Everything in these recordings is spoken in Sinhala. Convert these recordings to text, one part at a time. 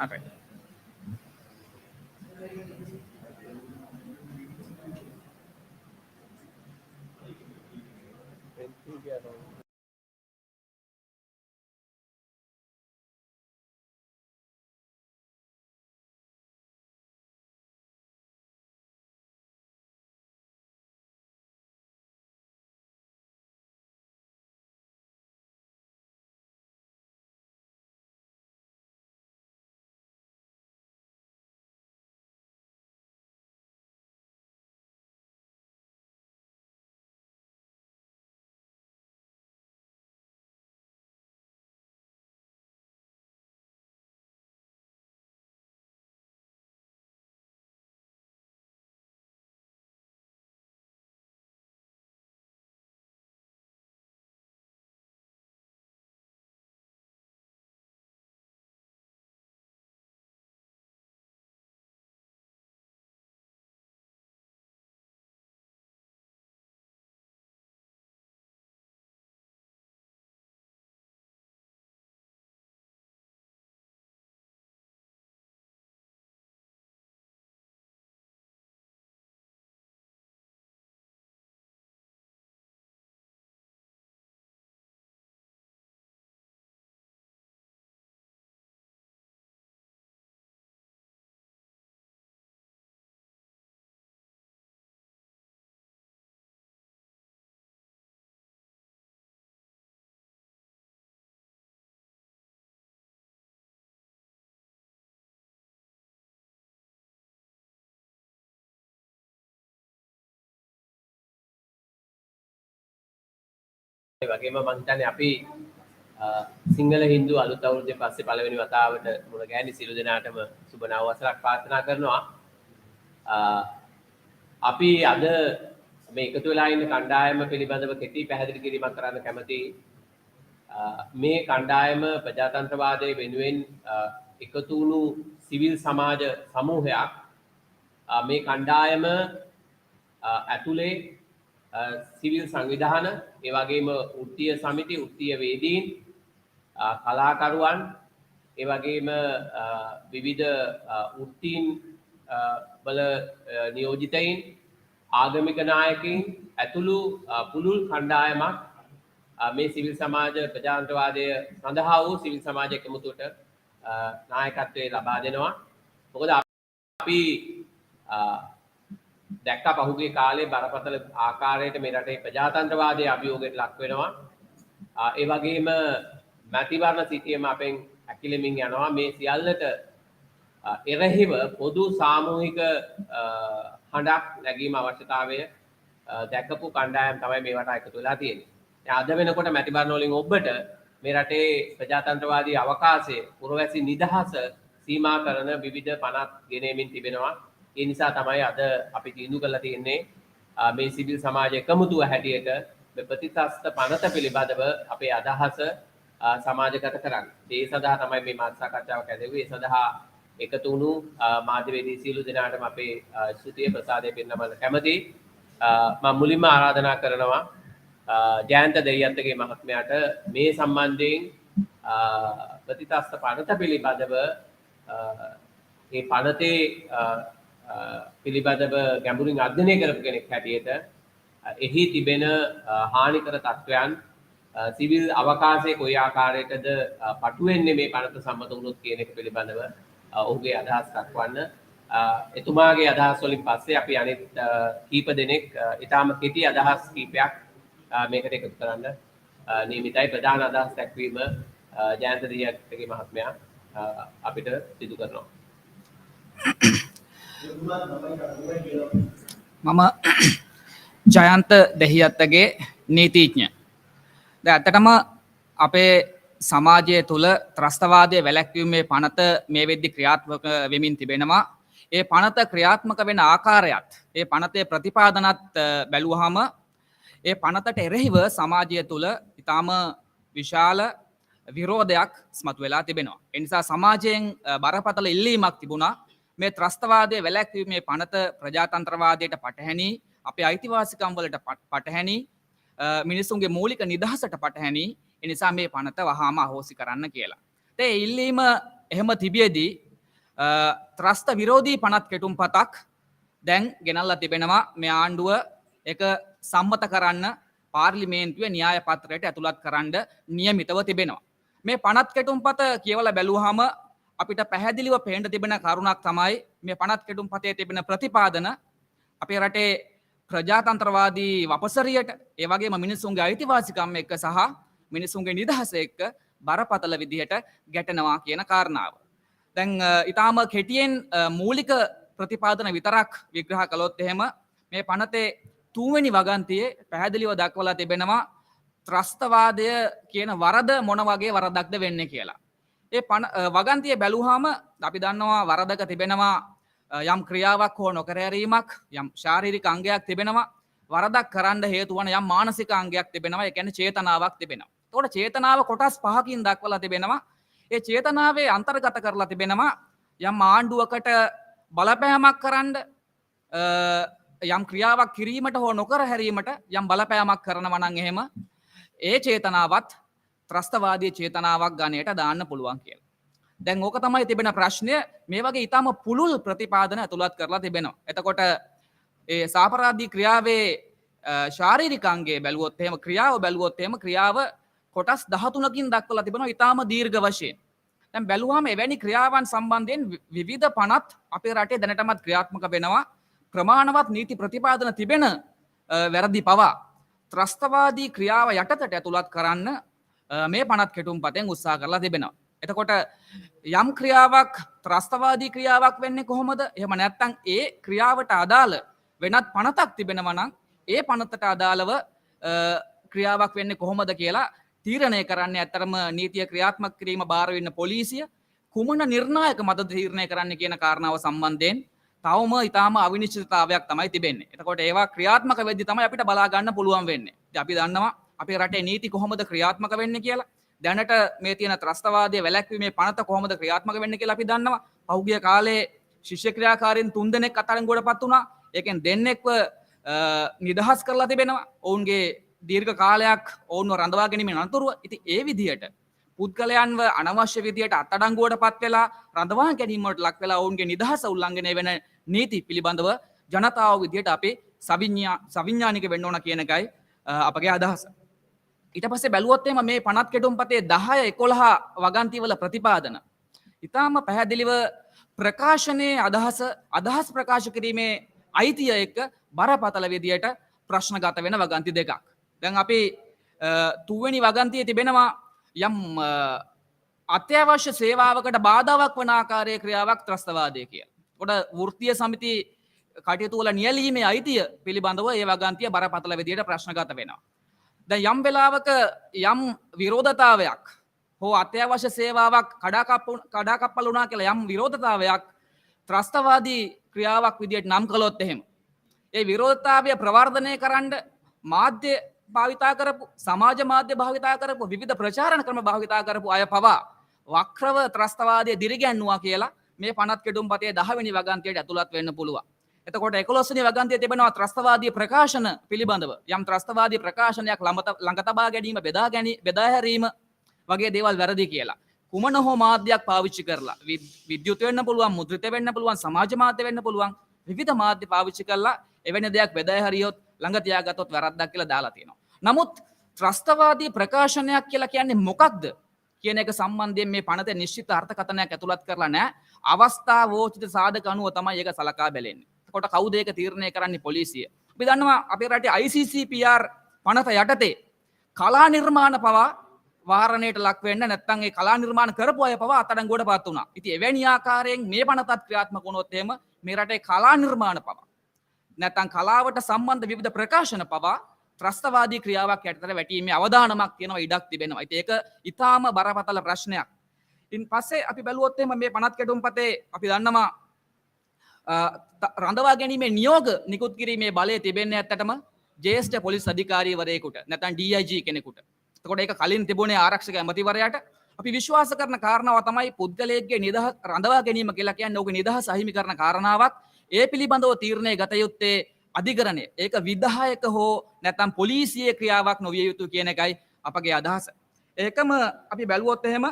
හරි. වගේම මම හිතන්නේ අපි සිංහල හින්දු අලුත් අවුරුද්දේ පස්සේ පළවෙනි වතාවට මුණ ගැහෙන සිළු දෙනාටම සුබ නව වසරක් ප්‍රාර්ථනා කරනවා. අපි අද මේ එකතු වෙලා ඉන්න කණ්ඩායම පිළිබඳව කෙටි පැහැදිලි කිරීමක් කරන්න කැමතියි. මේ කණ්ඩායම ප්‍රජාතන්ත්‍රවාදයේ වෙනුවෙන් එකතු වුණු සිවිල් සමාජ සමූහයක්. මේ කණ්ඩායම ඇතුලේ සිවිල් සංවිධාන, ඒ වගේම වෘත්තීය සමිති, වෘත්තීය වේදීන්, කලාකරුවන්, ඒ වගේම විවිධ වෘත්තීන් වල නියෝජිතයින්, ආගමික නායකයින් ඇතුළු පුළුල් කණ්ඩායමක් මේ සිවිල් සමාජ ප්‍රජාතන්ත්‍රවාදය සඳහා වූ සිවිල් සමාජ එකමුතුවට නායකත්වයේ ලබා දෙනවා. මොකද අපි දැක්ක පහුගිය කාලේ බරපතල ආකාරයට මේ රටේ ප්‍රජාතන්ත්‍රවාදයේ අභියෝගයට ලක් වෙනවා. ඒ වගේම මැතිවරණ සිටියම අපෙන් ඇකිලෙමින් යනවා. මේ සියල්ලට එරෙහිව පොදු සාමූහික හඬක් නැගීම අවශ්‍යතාවය දැකපු කණ්ඩායම් තමයි මේ රට එකතු වෙලා තියෙන්නේ. අද වෙනකොට මැතිවරණ වලින් ඔබට මේ රටේ ප්‍රජාතන්ත්‍රවාදී අවකාශය, පුරවැසි නිදහස සීමා කරන විවිධ පනත් ගෙනෙමින් තිබෙනවා. ඒ නිසා තමයි අද අපි තීන්දුව කරලා තියෙන්නේ මේ සිවිල් සමාජ එකමුතුව හැටියට මේ ප්‍රතිසස්ත පනත පිළිබඳව අපේ අදහස සමාජගත කරන්න. ඒ සඳහා තමයි මේ මාධ්‍ය සාකච්ඡාවක් ඇදෙව්වේ. ඒ සඳහා එකතු වුණු මාධ්‍යවේදී සියලු දෙනාටම අපේ ස්තුතිය ප්‍රසාදය පෙන්නන්න කැමතියි. මම මුලින්ම ආරාධනා කරනවා ජයන්ත දෙයියන්තගේ මහත්මයාට මේ සම්බන්ධයෙන් ප්‍රතිසස්ත පනත පිළිබඳව මේ පනතේ පිළිබඳව ගැඹුරින් අධ්‍යයනය කරපු කෙනෙක් හැටියට එහි තිබෙන හානිකර තත්ත්වයන් සිවිල් අවකාශයේ කොයි ආකාරයකද පටු වෙන්නේ මේ පනත සම්මත වුණොත් කියන එක පිළිබඳව ඔහුගේ අදහස් දක්වන්න. එතුමාගේ අදහස් වලින් පස්සේ අපි අනිත් කීප දෙනෙක් ඊටාම කෙටි අදහස් කීපයක් මේකට එකතු කරන්න නියමිතයි. ප්‍රධාන අදහස් දැක්වීම ජයන්ත දෙයියන්තගේ මහත්මයා අපිට සිදු කරනවා. මම ජයන්ත දෙහියත්තගේ නීතිඥ. දැන් ඇත්තටම අපේ සමාජය තුළ ත්‍රස්තවාදය වැළැක්වීමේ පනත මේ වෙද්දි ක්‍රියාත්මක වෙමින් තිබෙනවා. ඒ පනත ක්‍රියාත්මක වෙන ආකාරයත්, ඒ පනතේ ප්‍රතිපාදනත් බැලුවහම ඒ පනතට එරෙහිව සමාජය තුළ ඉතාම විශාල විරෝධයක් ඉස්මතු වෙලා තිබෙනවා. ඒ නිසා සමාජයෙන් බරපතල ඉල්ලීමක් තිබුණා මේ ත්‍රස්තවාදය වැළැක්වීමේ පනත ප්‍රජාතන්ත්‍රවාදයට පටහැනි, අපේ අයිතිවාසිකම් වලට පටහැනි, මිනිසුන්ගේ මූලික නිදහසට පටහැනි. ඒ නිසා මේ පනත වහාම අහෝසි කරන්න කියලා. ඒ ඉල්ලීම එහෙම තිබියදී ත්‍රස්ත විරෝධී පනත් කෙටුම්පතක් දැන් ගෙනල්ලා තිබෙනවා මේ ආණ්ඩුව එක සම්මත කරන්න පාර්ලිමේන්තුවේ න්‍යාය පත්‍රයට ඇතුළත් කරන්න නියමිතව තිබෙනවා. මේ පනත් කෙටුම්පත කියවලා බැලුවාම අපිට පැහැදිලිව පේන්න තිබෙන කරුණක් තමයි මේ පනත් කෙටුම්පතේ තිබෙන ප්‍රතිපාදන අපේ රටේ ප්‍රජාතන්ත්‍රවාදී වපසරියට ඒ වගේම මිනිසුන්ගේ අයිතිවාසිකම් එක්ක සහ මිනිසුන්ගේ නිදහස එක්ක බරපතල විදිහට ගැටෙනවා කියන කාරණාව. දැන් ඊටාම කෙටියෙන් මූලික ප්‍රතිපාදන විතරක් විග්‍රහ කළොත් එහෙම මේ පනතේ 3 වෙනි වගන්තියේ පැහැදිලිව දක්වලා තිබෙනවා ත්‍රස්තවාදය කියන වරද මොන වගේ වරදක්ද වෙන්නේ කියලා. ඒ වගන්තිය බැලුවාම අපි දන්නවා වරදක තිබෙනවා යම් ක්‍රියාවක් හෝ නොකර ඇරීමක්, යම් ශාරීරික අංගයක් තිබෙනවා, වරදක් කරන්න හේතු වන යම් මානසික අංගයක් තිබෙනවා, ඒ කියන්නේ චේතනාවක් තිබෙනවා. එතකොට චේතනාව කොටස් 5කින් දක්වලා තිබෙනවා. ඒ චේතනාවේ අන්තර්ගත කරලා තිබෙනවා යම් ආණ්ඩුවකට බලපෑමක් කරන්න යම් ක්‍රියාවක් කිරීමට හෝ නොකර හැරීමට යම් බලපෑමක් කරනවා නම් එහෙම ඒ චේතනාවත් ත්‍රස්තවාදී චේතනාවක් ගණයට දාන්න පුළුවන් කියලා. දැන් ඕක තමයි තිබෙන ප්‍රශ්නය. මේ වගේ ඊටම පුළුල් ප්‍රතිපාදන ඇතුළත් කරලා තිබෙනවා. එතකොට ඒ සාපරාධී ක්‍රියාවේ ශාරීරික අංගයේ බැලුවොත් එහෙම ක්‍රියාව බැලුවොත් එහෙම ක්‍රියාව කොටස් 13කින් දක්වලා තිබෙනවා ඊටම දීර්ඝ වශයෙන්. දැන් බැලුවාම එවැනි ක්‍රියාවන් සම්බන්ධයෙන් විවිධ පනත් අපේ රටේ දැනටමත් ක්‍රියාත්මක වෙනවා. ප්‍රමාණවත් නීති ප්‍රතිපාදන තිබෙන වැරදි පවා ත්‍රස්තවාදී ක්‍රියාව යටතට ඇතුළත් කරන්න මේ පනත් කෙටුම්පතෙන් උත්සාහ කරලා තිබෙනවා. එතකොට යම් ක්‍රියාවක් ත්‍රස්තවාදී ක්‍රියාවක් වෙන්නේ කොහොමද? එහෙම නැත්නම් ඒ ක්‍රියාවට අදාළ වෙනත් පනතක් තිබෙනවා නම් ඒ පනතට අදාළව ක්‍රියාවක් වෙන්නේ කොහොමද කියලා තීරණය කරන්න ඇත්තරම නීතිය ක්‍රියාත්මක කිරීම බාර වෙන්න පොලිසිය කුමන නිර්ණායක මත තීරණය කරන්න කියන කාරණාව සම්බන්ධයෙන් තවම ඊටාම අවිනිශ්චිතතාවයක් තමයි තිබෙන්නේ. එතකොට ඒවා ක්‍රියාත්මක වෙද්දී තමයි අපිට බලා ගන්න පුළුවන් වෙන්නේ. ඉතින් අපි දන්නවා අපේ රටේ නීති කොහොමද ක්‍රියාත්මක වෙන්නේ කියලා. දැනට මේ තියෙන ත්‍රස්තවාදයේ වැළැක්වීමේ පනත කොහොමද ක්‍රියාත්මක වෙන්නේ කියලා අපි දන්නවා. පහුගිය කාලේ ශිෂ්‍ය ක්‍රියාකාරීන් 3 දෙනෙක් අත්අඩංගුවටපත් වුණා. ඒකෙන් දෙන්නෙක්ව නිදහස් කරලා තිබෙනවා. ඔවුන්ගේ දීර්ඝ කාලයක් ඔවුන්ව රඳවා ගැනීමෙන් අනතුරුව. ඉතින් ඒ විදිහට පුද්ගලයන්ව අනවශ්‍ය විදිහට අත්අඩංගුවටපත් වෙලා රඳවා ගැනීම වලට ලක් වෙලා ඔවුන්ගේ නිදහස උල්ලංඝනය වෙන නීති පිළිබඳව ජනතාව විදිහට අපි සවිඥානික වෙන්න ඕන කියන එකයි අපගේ අදහස. ඊට පස්සේ බැලුවොත් එහෙම මේ පනත් කෙටුම්පතේ 10 11 වගන්තිවල ප්‍රතිපාදන ඊටාම පැහැදිලිව ප්‍රකාශනයේ අදහස් ප්‍රකාශ කිරීමේ අයිතිය එක්ක බරපතල විදියට ප්‍රශ්නගත වෙන වගන්ති දෙකක්. දැන් අපි 2 වෙනි වගන්තියේ තිබෙනවා යම් අත්‍යවශ්‍ය සේවාවකට බාධාවක් වන ආකාරයේ ක්‍රියාවක් ත්‍රස්තවාදය කියලා. කොට වෘත්තීය සමිති කටයුතු වල නියැලීමේ අයිතිය පිළිබඳව ඒ වගන්තිය බරපතල විදියට ප්‍රශ්නගත වෙනවා. දැන් යම් වෙලාවක යම් විරෝධතාවයක් හෝ අත්‍යවශ්‍ය සේවාවක් කඩාකප්පල් වුණා කියලා යම් විරෝධතාවයක් ත්‍රස්තවාදී ක්‍රියාවක් විදියට නම් කළොත් එහෙම ඒ විරෝධතාවය ප්‍රවර්ධනය කරන්න මාධ්‍ය භාවිතා කරපු සමාජ මාධ්‍ය භාවිතා කරපු විවිධ ප්‍රචාරණ ක්‍රම භාවිතා කරපු අය පවා වක්‍රව ත්‍රස්තවාදය දිරිගැන්වුවා කියලා මේ පනත් කෙටුම්පතේ 10 වෙනි වගන්තියට ඇතුළත් වෙන්න පුළුවන්. එතකොට 11 වෙනි වගන්තියේ තිබෙනවා ත්‍රස්තවාදී ප්‍රකාශන පිළිබඳව යම් ත්‍රස්තවාදී ප්‍රකාශනයක් ළඟ තබා ගැනීම බෙදා හැරීම වගේ දේවල් වැරදි කියලා. කුමන හෝ මාධ්‍යයක් පාවිච්චි කරලා විද්‍යුත් වෙන්න පුළුවන්, මුද්‍රිත වෙන්න පුළුවන්, සමාජ මාධ්‍ය වෙන්න පුළුවන්, විවිධ මාධ්‍ය පාවිච්චි කරලා එවැනි දෙයක් බෙදා හැරියොත් ළඟ තියාගත්තොත් වැරද්දක් කියලා දාලා තියෙනවා. නමුත් ත්‍රස්තවාදී ප්‍රකාශනයක් කියලා කියන්නේ මොකක්ද කියන එක සම්බන්ධයෙන් මේ පනතේ නිශ්චිත අර්ථකථනයක් ඇතුළත් කරලා නැහැ. අවස්ථාවෝචිත සාධක අනුව තමයි ඒක සලකා බැලෙන්නේ. එතකොට කවුද ඒක තීරණය කරන්නේ? පොලිසිය. අපි දන්නවා අපේ රටේ ICCPR පනත යටතේ කලා නිර්මාණ පවා වාරණයට ලක් වෙන්න නැත්නම් ඒ කලා නිර්මාණ කරපු අය පවා අත්අඩංගුවටපත් වුණා. ඉතින් එවැනි ආකාරයෙන් මේ පනතත් ක්‍රියාත්මක වුණොත් එහෙම මේ රටේ කලා නිර්මාණ පවා නැත්නම් කලාවට සම්බන්ධ විවිධ ප්‍රකාශන පවා ත්‍රස්තවාදී ක්‍රියාවක් යටතට වැටීමේ අවදානමක් තියෙනවා, ඉඩක් තිබෙනවා. ඉතින් ඒක ඊටාම බරපතල ප්‍රශ්නයක්. ඉන් පස්සේ අපි බැලුවොත් එහෙම මේ පනත් කෙටුම්පතේ අපි දන්නවා රඳවා ගැනීමේ නියෝග නිකුත් කිරීමේ බලය තිබෙන්නේ ඇත්තටම ජ්‍යෙෂ්ඨ පොලිස් අධිකාරිවරයෙකුට නැත්නම් DIG කෙනෙකුට. එතකොට ඒක කලින් තිබුණේ ආරක්ෂක ඇමතිවරයාට. අපි විශ්වාස කරන කාරණාව තමයි පුද්ගලයෙක්ගේ නිදහස රඳවා ගැනීම කියලා කියන්නේ ඔහුගේ නිදහස අහිමි කරන කාරණාවක්. ඒ පිළිබඳව තීරණය ගත යුත්තේ අධිකරණය. ඒක විධායක හෝ නැත්නම් පොලිසියේ ක්‍රියාවක් නොවිය යුතු කියන එකයි අපගේ අදහස. ඒකම අපි බැලුවොත් එහෙම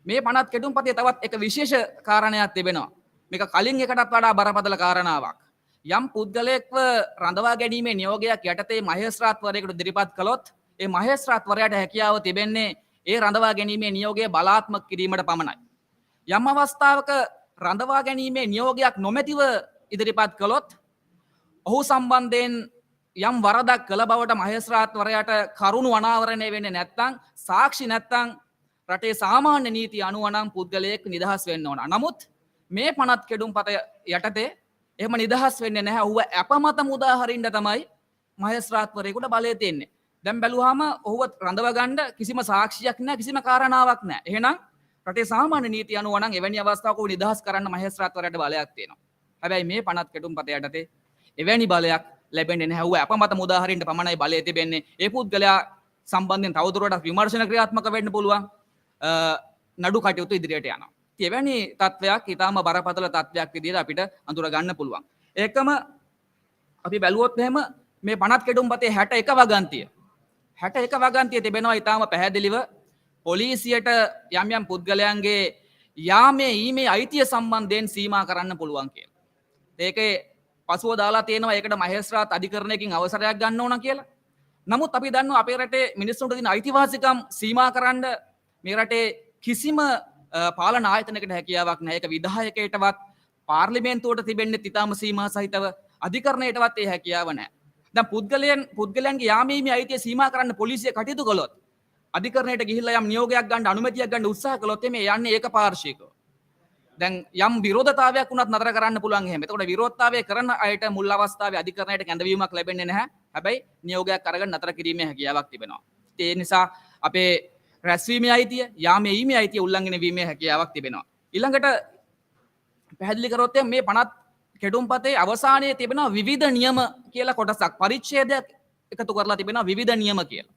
මේ පනත් කෙටුම්පතේ තවත් එක විශේෂ කාරණයක් තිබෙනවා. මේක කලින් එකටත් වඩා බරපතල කාරණාවක්. යම් පුද්ගලයෙක්ව රඳවා ගැනීමේ නියෝගයක් යටතේ මහේස්ත්‍රාත්වරයෙකුට ඉදිරිපත් කළොත් ඒ මහේස්ත්‍රාත්වරයාට හැකියාව තිබෙන්නේ ඒ රඳවා ගැනීමේ නියෝගය බලාත්මක කිරීමට පමණයි. යම් අවස්ථාවක රඳවා ගැනීමේ නියෝගයක් නොමැතිව ඉදිරිපත් කළොත් ඔහු සම්බන්ධයෙන් යම් වරදක් කළ බවට මහේස්ත්‍රාත්වරයාට කරුණු අනාවරණය වෙන්නේ නැත්නම් සාක්ෂි නැත්නම් රටේ සාමාන්‍ය නීති අනුව නම් පුද්ගලයෙක් නිදහස් වෙන්න ඕන. නමුත් මේ පනත් කෙඩුම්පත යටතේ එහෙම නිදහස් වෙන්නේ නැහැ. ඔහුව අපමත මුදා හරින්න තමයි මහේස්ත්‍රාත්වරයෙකුට බලය තියෙන්නේ. දැන් බැලුවාම ඔහුව රඳව ගන්න කිසිම සාක්ෂියක් නැහැ, කිසිම කාරණාවක් නැහැ. එහෙනම් රටේ සාමාන්‍ය නීති අනුව නම් එවැනි අවස්ථාවක ඔහු නිදහස් කරන්න මහේස්ත්‍රාත්වරයාට බලයක් තියෙනවා. හැබැයි මේ පනත් කෙටුම්පත යටතේ එවැනි බලයක් ලැබෙන්නේ නැහැ. ඔහු අපමත මුදා හරින්න පමණයි බලය තිබෙන්නේ. ඒ පුද්ගලයා සම්බන්ධයෙන් තවදුරටත් විමර්ශන ක්‍රියාත්මක වෙන්න පුළුවන්. නඩු කටයුතු ඉදිරියට යනවා. එවැනි තත්ත්වයක් ඊටාම බරපතල තත්ත්වයක් විදිහට අපිට අඳුර ගන්න පුළුවන්. ඒකම අපි බැලුවොත් එහෙම මේ පනත් කෙඩුම්පතේ 61 වගන්තිය 61 වගන්තිය තිබෙනවා ඊටාම පැහැදිලිව පොලිසියට යම් යම් පුද්ගලයන්ගේ යාමේ ඊමේ අයිතිය සම්බන්ධයෙන් සීමා කරන්න පුළුවන් කියලා. ඒකේ පසුව දාලා තියෙනවා ඒකට මහේස්ත්‍රාත් අධිකරණයකින් අවසරයක් ගන්න ඕන කියලා. නමුත් අපි දන්නවා අපේ රටේ මිනිස්සුන්ට තියෙන අයිතිවාසිකම් සීමා කරන්න මේ රටේ කිසිම පාලන ආයතනයකට හැකියාවක් නැහැ. ඒක විධායකයටවත් පාර්ලිමේන්තුවට තිබෙන්නේ ඊටාම සීමා සහිතව අධිකරණයටවත් ඒ හැකියාව නැහැ. දැන් පුද්ගලයන්ගේ යාමීමේ අයිතිය සීමා කරන්න පොලිසිය කටයුතු කළොත් අධිකරණයට ගිහිල්ලා යම් නියෝගයක් ගන්න අනුමැතියක් ගන්න උත්සාහ කළොත් මේ යන්නේ ඒකපාර්ශ්විකව. දැන් යම් විරෝධතාවයක් වුණත් නතර කරන්න පුළුවන් එහෙම. එතකොට විරෝධතාවය කරන අයට මුල් අවස්ථාවේ අධිකරණයට කැඳවීමක් ලැබෙන්නේ නැහැ. හැබැයි නියෝගයක් අරගෙන නතර කිරීමේ හැකියාවක් තිබෙනවා. ඒ නිසා අපේ රැස්වීමේ අයිතිය, යාමේ ඊමේ අයිතිය උල්ලංඝනය වීමේ හැකියාවක් තිබෙනවා. ඊළඟට පැහැදිලි කරොත් මේ පනත් කෙටුම්පතේ අවසානයේ තිබෙනවා විවිධ නියම කියලා කොටසක්. පරිච්ඡේදයක් එකතු කරලා තිබෙනවා විවිධ නියම කියලා.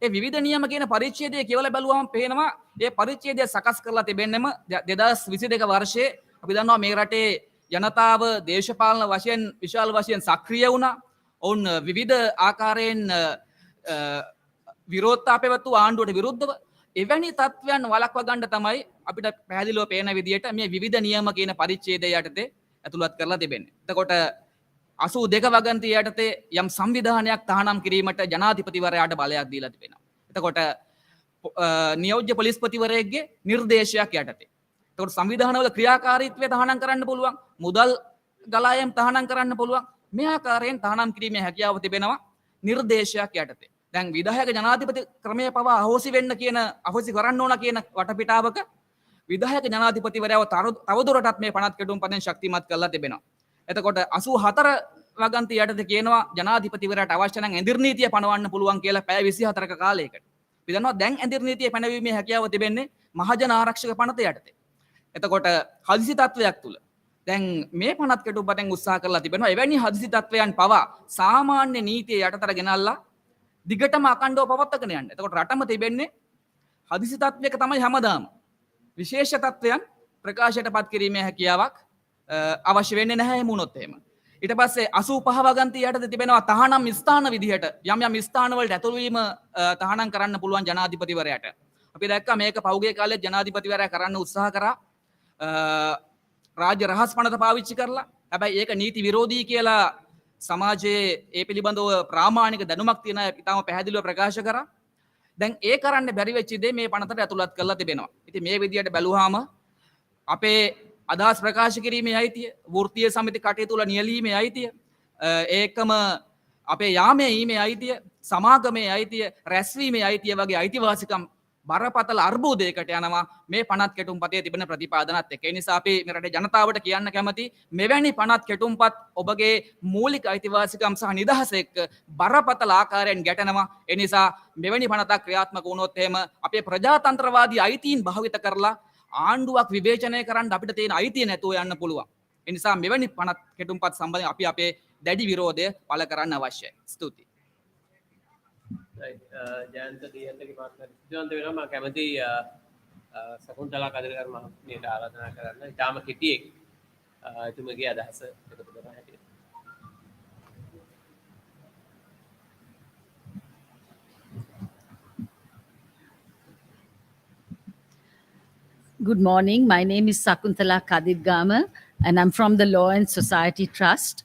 ඒ විවිධ නියම කියන පරිච්ඡේදය කියවලා බැලුවම පේනවා මේ පරිච්ඡේදය සකස් කරලා තිබෙන්නෙම 2022 වර්ෂයේ අපි දන්නවා මේ රටේ ජනතාව දේශපාලන වශයෙන් විශාල වශයෙන් සක්‍රිය වුණා. ඔවුන් විවිධ ආකාරයෙන් විරෝධතා පැවැත්වූ ආණ්ඩුවට විරුද්ධව එවැනි තත්ත්වයන් වළක්වා ගන්න තමයි අපිට පැහැදිලිව පේන විදිහට මේ විවිධ නියම කියන පරිච්ඡේදය යටතේ ඇතුළත් කරලා තිබෙන්නේ. එතකොට 82 වගන්තිය යටතේ යම් සංවිධානයක් තහනම් කිරීමට ජනාධිපතිවරයාට බලයක් දීලා තිබෙනවා. එතකොට නියෝජ්‍ය පොලිස්පතිවරයෙක්ගේ නිර්දේශයක් යටතේ. එතකොට සංවිධානවල ක්‍රියාකාරීත්වය තහනම් කරන්න පුළුවන්, මුදල් ගලායම් තහනම් කරන්න පුළුවන්. මේ ආකාරයෙන් තහනම් කිරීමේ හැකියාව තිබෙනවා නිර්දේශයක් යටතේ. දැන් විධායක ජනාධිපති ක්‍රමය පවා අහෝසි වෙන්න කියන අහෝසි කරන්න ඕන කියන වටපිටාවක විධායක ජනාධිපතිවරයාව තවදුරටත් මේ පනත් කෙටුම්පතෙන් ශක්තිමත් කරලා තිබෙනවා. එතකොට 84 වගන්තිය යටතේ කියනවා ජනාධිපතිවරයාට අවශ්‍ය නම් ඇඳිරි නීතිය පනවන්න පුළුවන් කියලා පැය 24ක කාලයකට. අපි දන්නවා දැන් ඇඳිරි නීතිය පැනවීමේ හැකියාව තිබෙන්නේ මහජන ආරක්ෂක පනත යටතේ. එතකොට හදිසි තත්වයක් තුල දැන් මේ පනත් කෙටුම්පතෙන් උත්සාහ කරලා තිබෙනවා එවැනි හදිසි තත්වයන් පවා සාමාන්‍ය නීතිය යටතට ගෙනල්ලා දිගටම අකණ්ඩව පවත්වාගෙන යන්න. එතකොට රටම තිබෙන්නේ හදිසි තත්වයක තමයි හැමදාම. විශේෂ තත්වයන් ප්‍රකාශයට පත් කිරීමේ හැකියාවක් අවශ්‍ය වෙන්නේ නැහැ එහෙම වුණොත් එහෙම. ඊට පස්සේ 85 වගන්තිය යටතේ තිබෙනවා තහනම් ස්ථාන විදිහට යම් යම් ස්ථාන වලට ඇතුළු වීම තහනම් කරන්න පුළුවන් ජනාධිපතිවරයාට. අපි දැක්කා මේක පහුගිය කාලේ ජනාධිපතිවරයා කරන්න උත්සාහ කරා රාජ්‍ය රහස් පනත පාවිච්චි කරලා. හැබැයි ඒක නීති විරෝධී කියලා සමාජයේ ඒ පිළිබඳව ප්‍රාමාණික දැනුමක් තියෙන අය ඉතාම පැහැදිලිව ප්‍රකාශ කරා. දැන් ඒ කරන්න බැරි වෙච්ච දේ මේ පනතට ඇතුළත් කරලා තිබෙනවා. ඉතින් මේ විදියට බැලුවාම අපේ අදහස් ප්‍රකාශ කිරීමේ අයිතිය, වෘත්තීය සමිති කටයුතු වල නියැලීමේ අයිතිය, ඒකම අපේ යාමේ ඊමේ අයිතිය, සමාගමේ අයිතිය, රැස්වීමේ අයිතිය වගේ අයිතිවාසිකම් බරපතල අර්බුදයකට යනවා මේ පනත් කෙටුම්පතේ තිබෙන ප්‍රතිපාදනත් එක්ක. ඒ නිසා අපි මේ රටේ ජනතාවට කියන්න කැමති මෙවැනි පනත් කෙටුම්පත් ඔබගේ මූලික අයිතිවාසිකම් සහ නිදහස එක්ක බරපතල ආකාරයෙන් ගැටෙනවා. ඒ නිසා මෙවැනි පනතක් ක්‍රියාත්මක වුණොත් එහෙම අපේ ප්‍රජාතන්ත්‍රවාදී අයිතීන් භාවිත කරලා ආණ්ඩුවක් විවේචනය කරන්න අපිට තියෙන අයිතිය නැතුව යන්න පුළුවන්. ඒ නිසා මෙවැනි පනත් කෙටුම්පත් සම්බන්ධයෙන් අපි අපේ දැඩි විරෝධය පළ කරන්න අවශ්‍යයි. ස්තුතියි. ජයන්ත දියන්තගේ මාත්‍ර සිද්ධාන්ත වෙනවා. මම කැමති සකුන්තලා කදිරකර මහත්මියට ආරාධනා කරන්න. ඊටාම කෙටියෙන් එතුමගේ අදහස එකතු කරන හැටියට. Good morning. My name is Sakuntala Kadirgama, and I'm from the Law and Society Trust.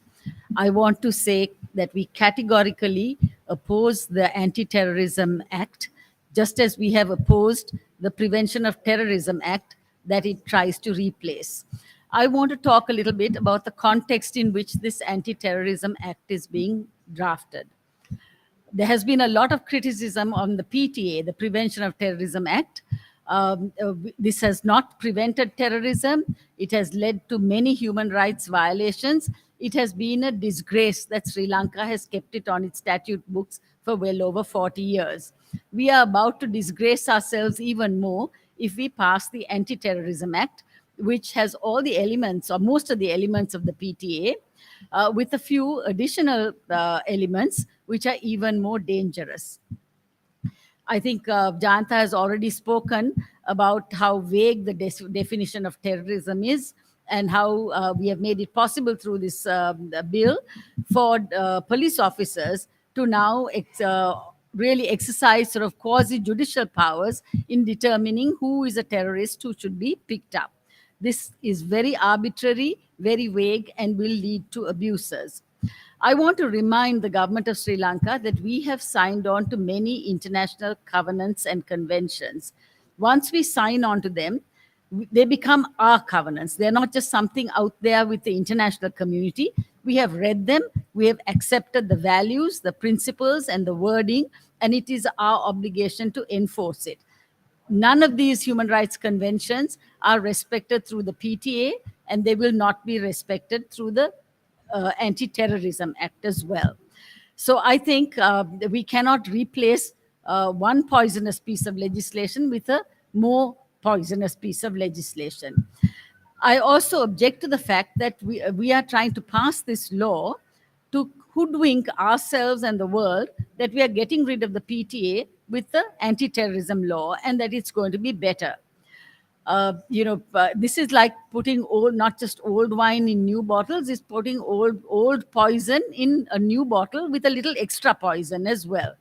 I want to say that we categorically oppose the Anti-Terrorism Act, just as we have opposed the Prevention of Terrorism Act that it tries to replace. I want to talk a little bit about the context in which this Anti-Terrorism Act is being drafted. There has been a lot of criticism on the PTA, the Prevention of Terrorism Act. This has not prevented terrorism. It has led to many human rights violations. It has been a disgrace that Sri Lanka has kept it on its statute books for well over 40 years. We are about to disgrace ourselves even more if we pass the Anti-Terrorism Act, which has all the elements or most of the elements of the PTA, with a few additional elements which are even more dangerous. I think Jayanta has already spoken about how vague the definition of terrorism is and how we have made it possible through this bill for police officers to now really exercise sort of quasi-judicial powers in determining who is a terrorist who should be picked up. This is very arbitrary, very vague, and will lead to abuses. I want to remind the government of Sri Lanka that we have signed on to many international covenants and conventions. Once we sign on to them, they become our covenants. They're not just something out there with the international community. We have read them, we have accepted the values, the principles, and the wording, and it is our obligation to enforce it. None of these human rights conventions are respected through the PTA, and they will not be respected through the Anti-Terrorism Act as well. So I think we cannot replace one poisonous piece of legislation with a more poisonous piece of legislation. I also object to the fact that we are trying to pass this law to hoodwink ourselves and the world that we are getting rid of the PTA with the anti-terrorism law and that it's going to be better. This is like putting not just old wine in new bottles, it's putting old poison in a new bottle with a little extra poison as well.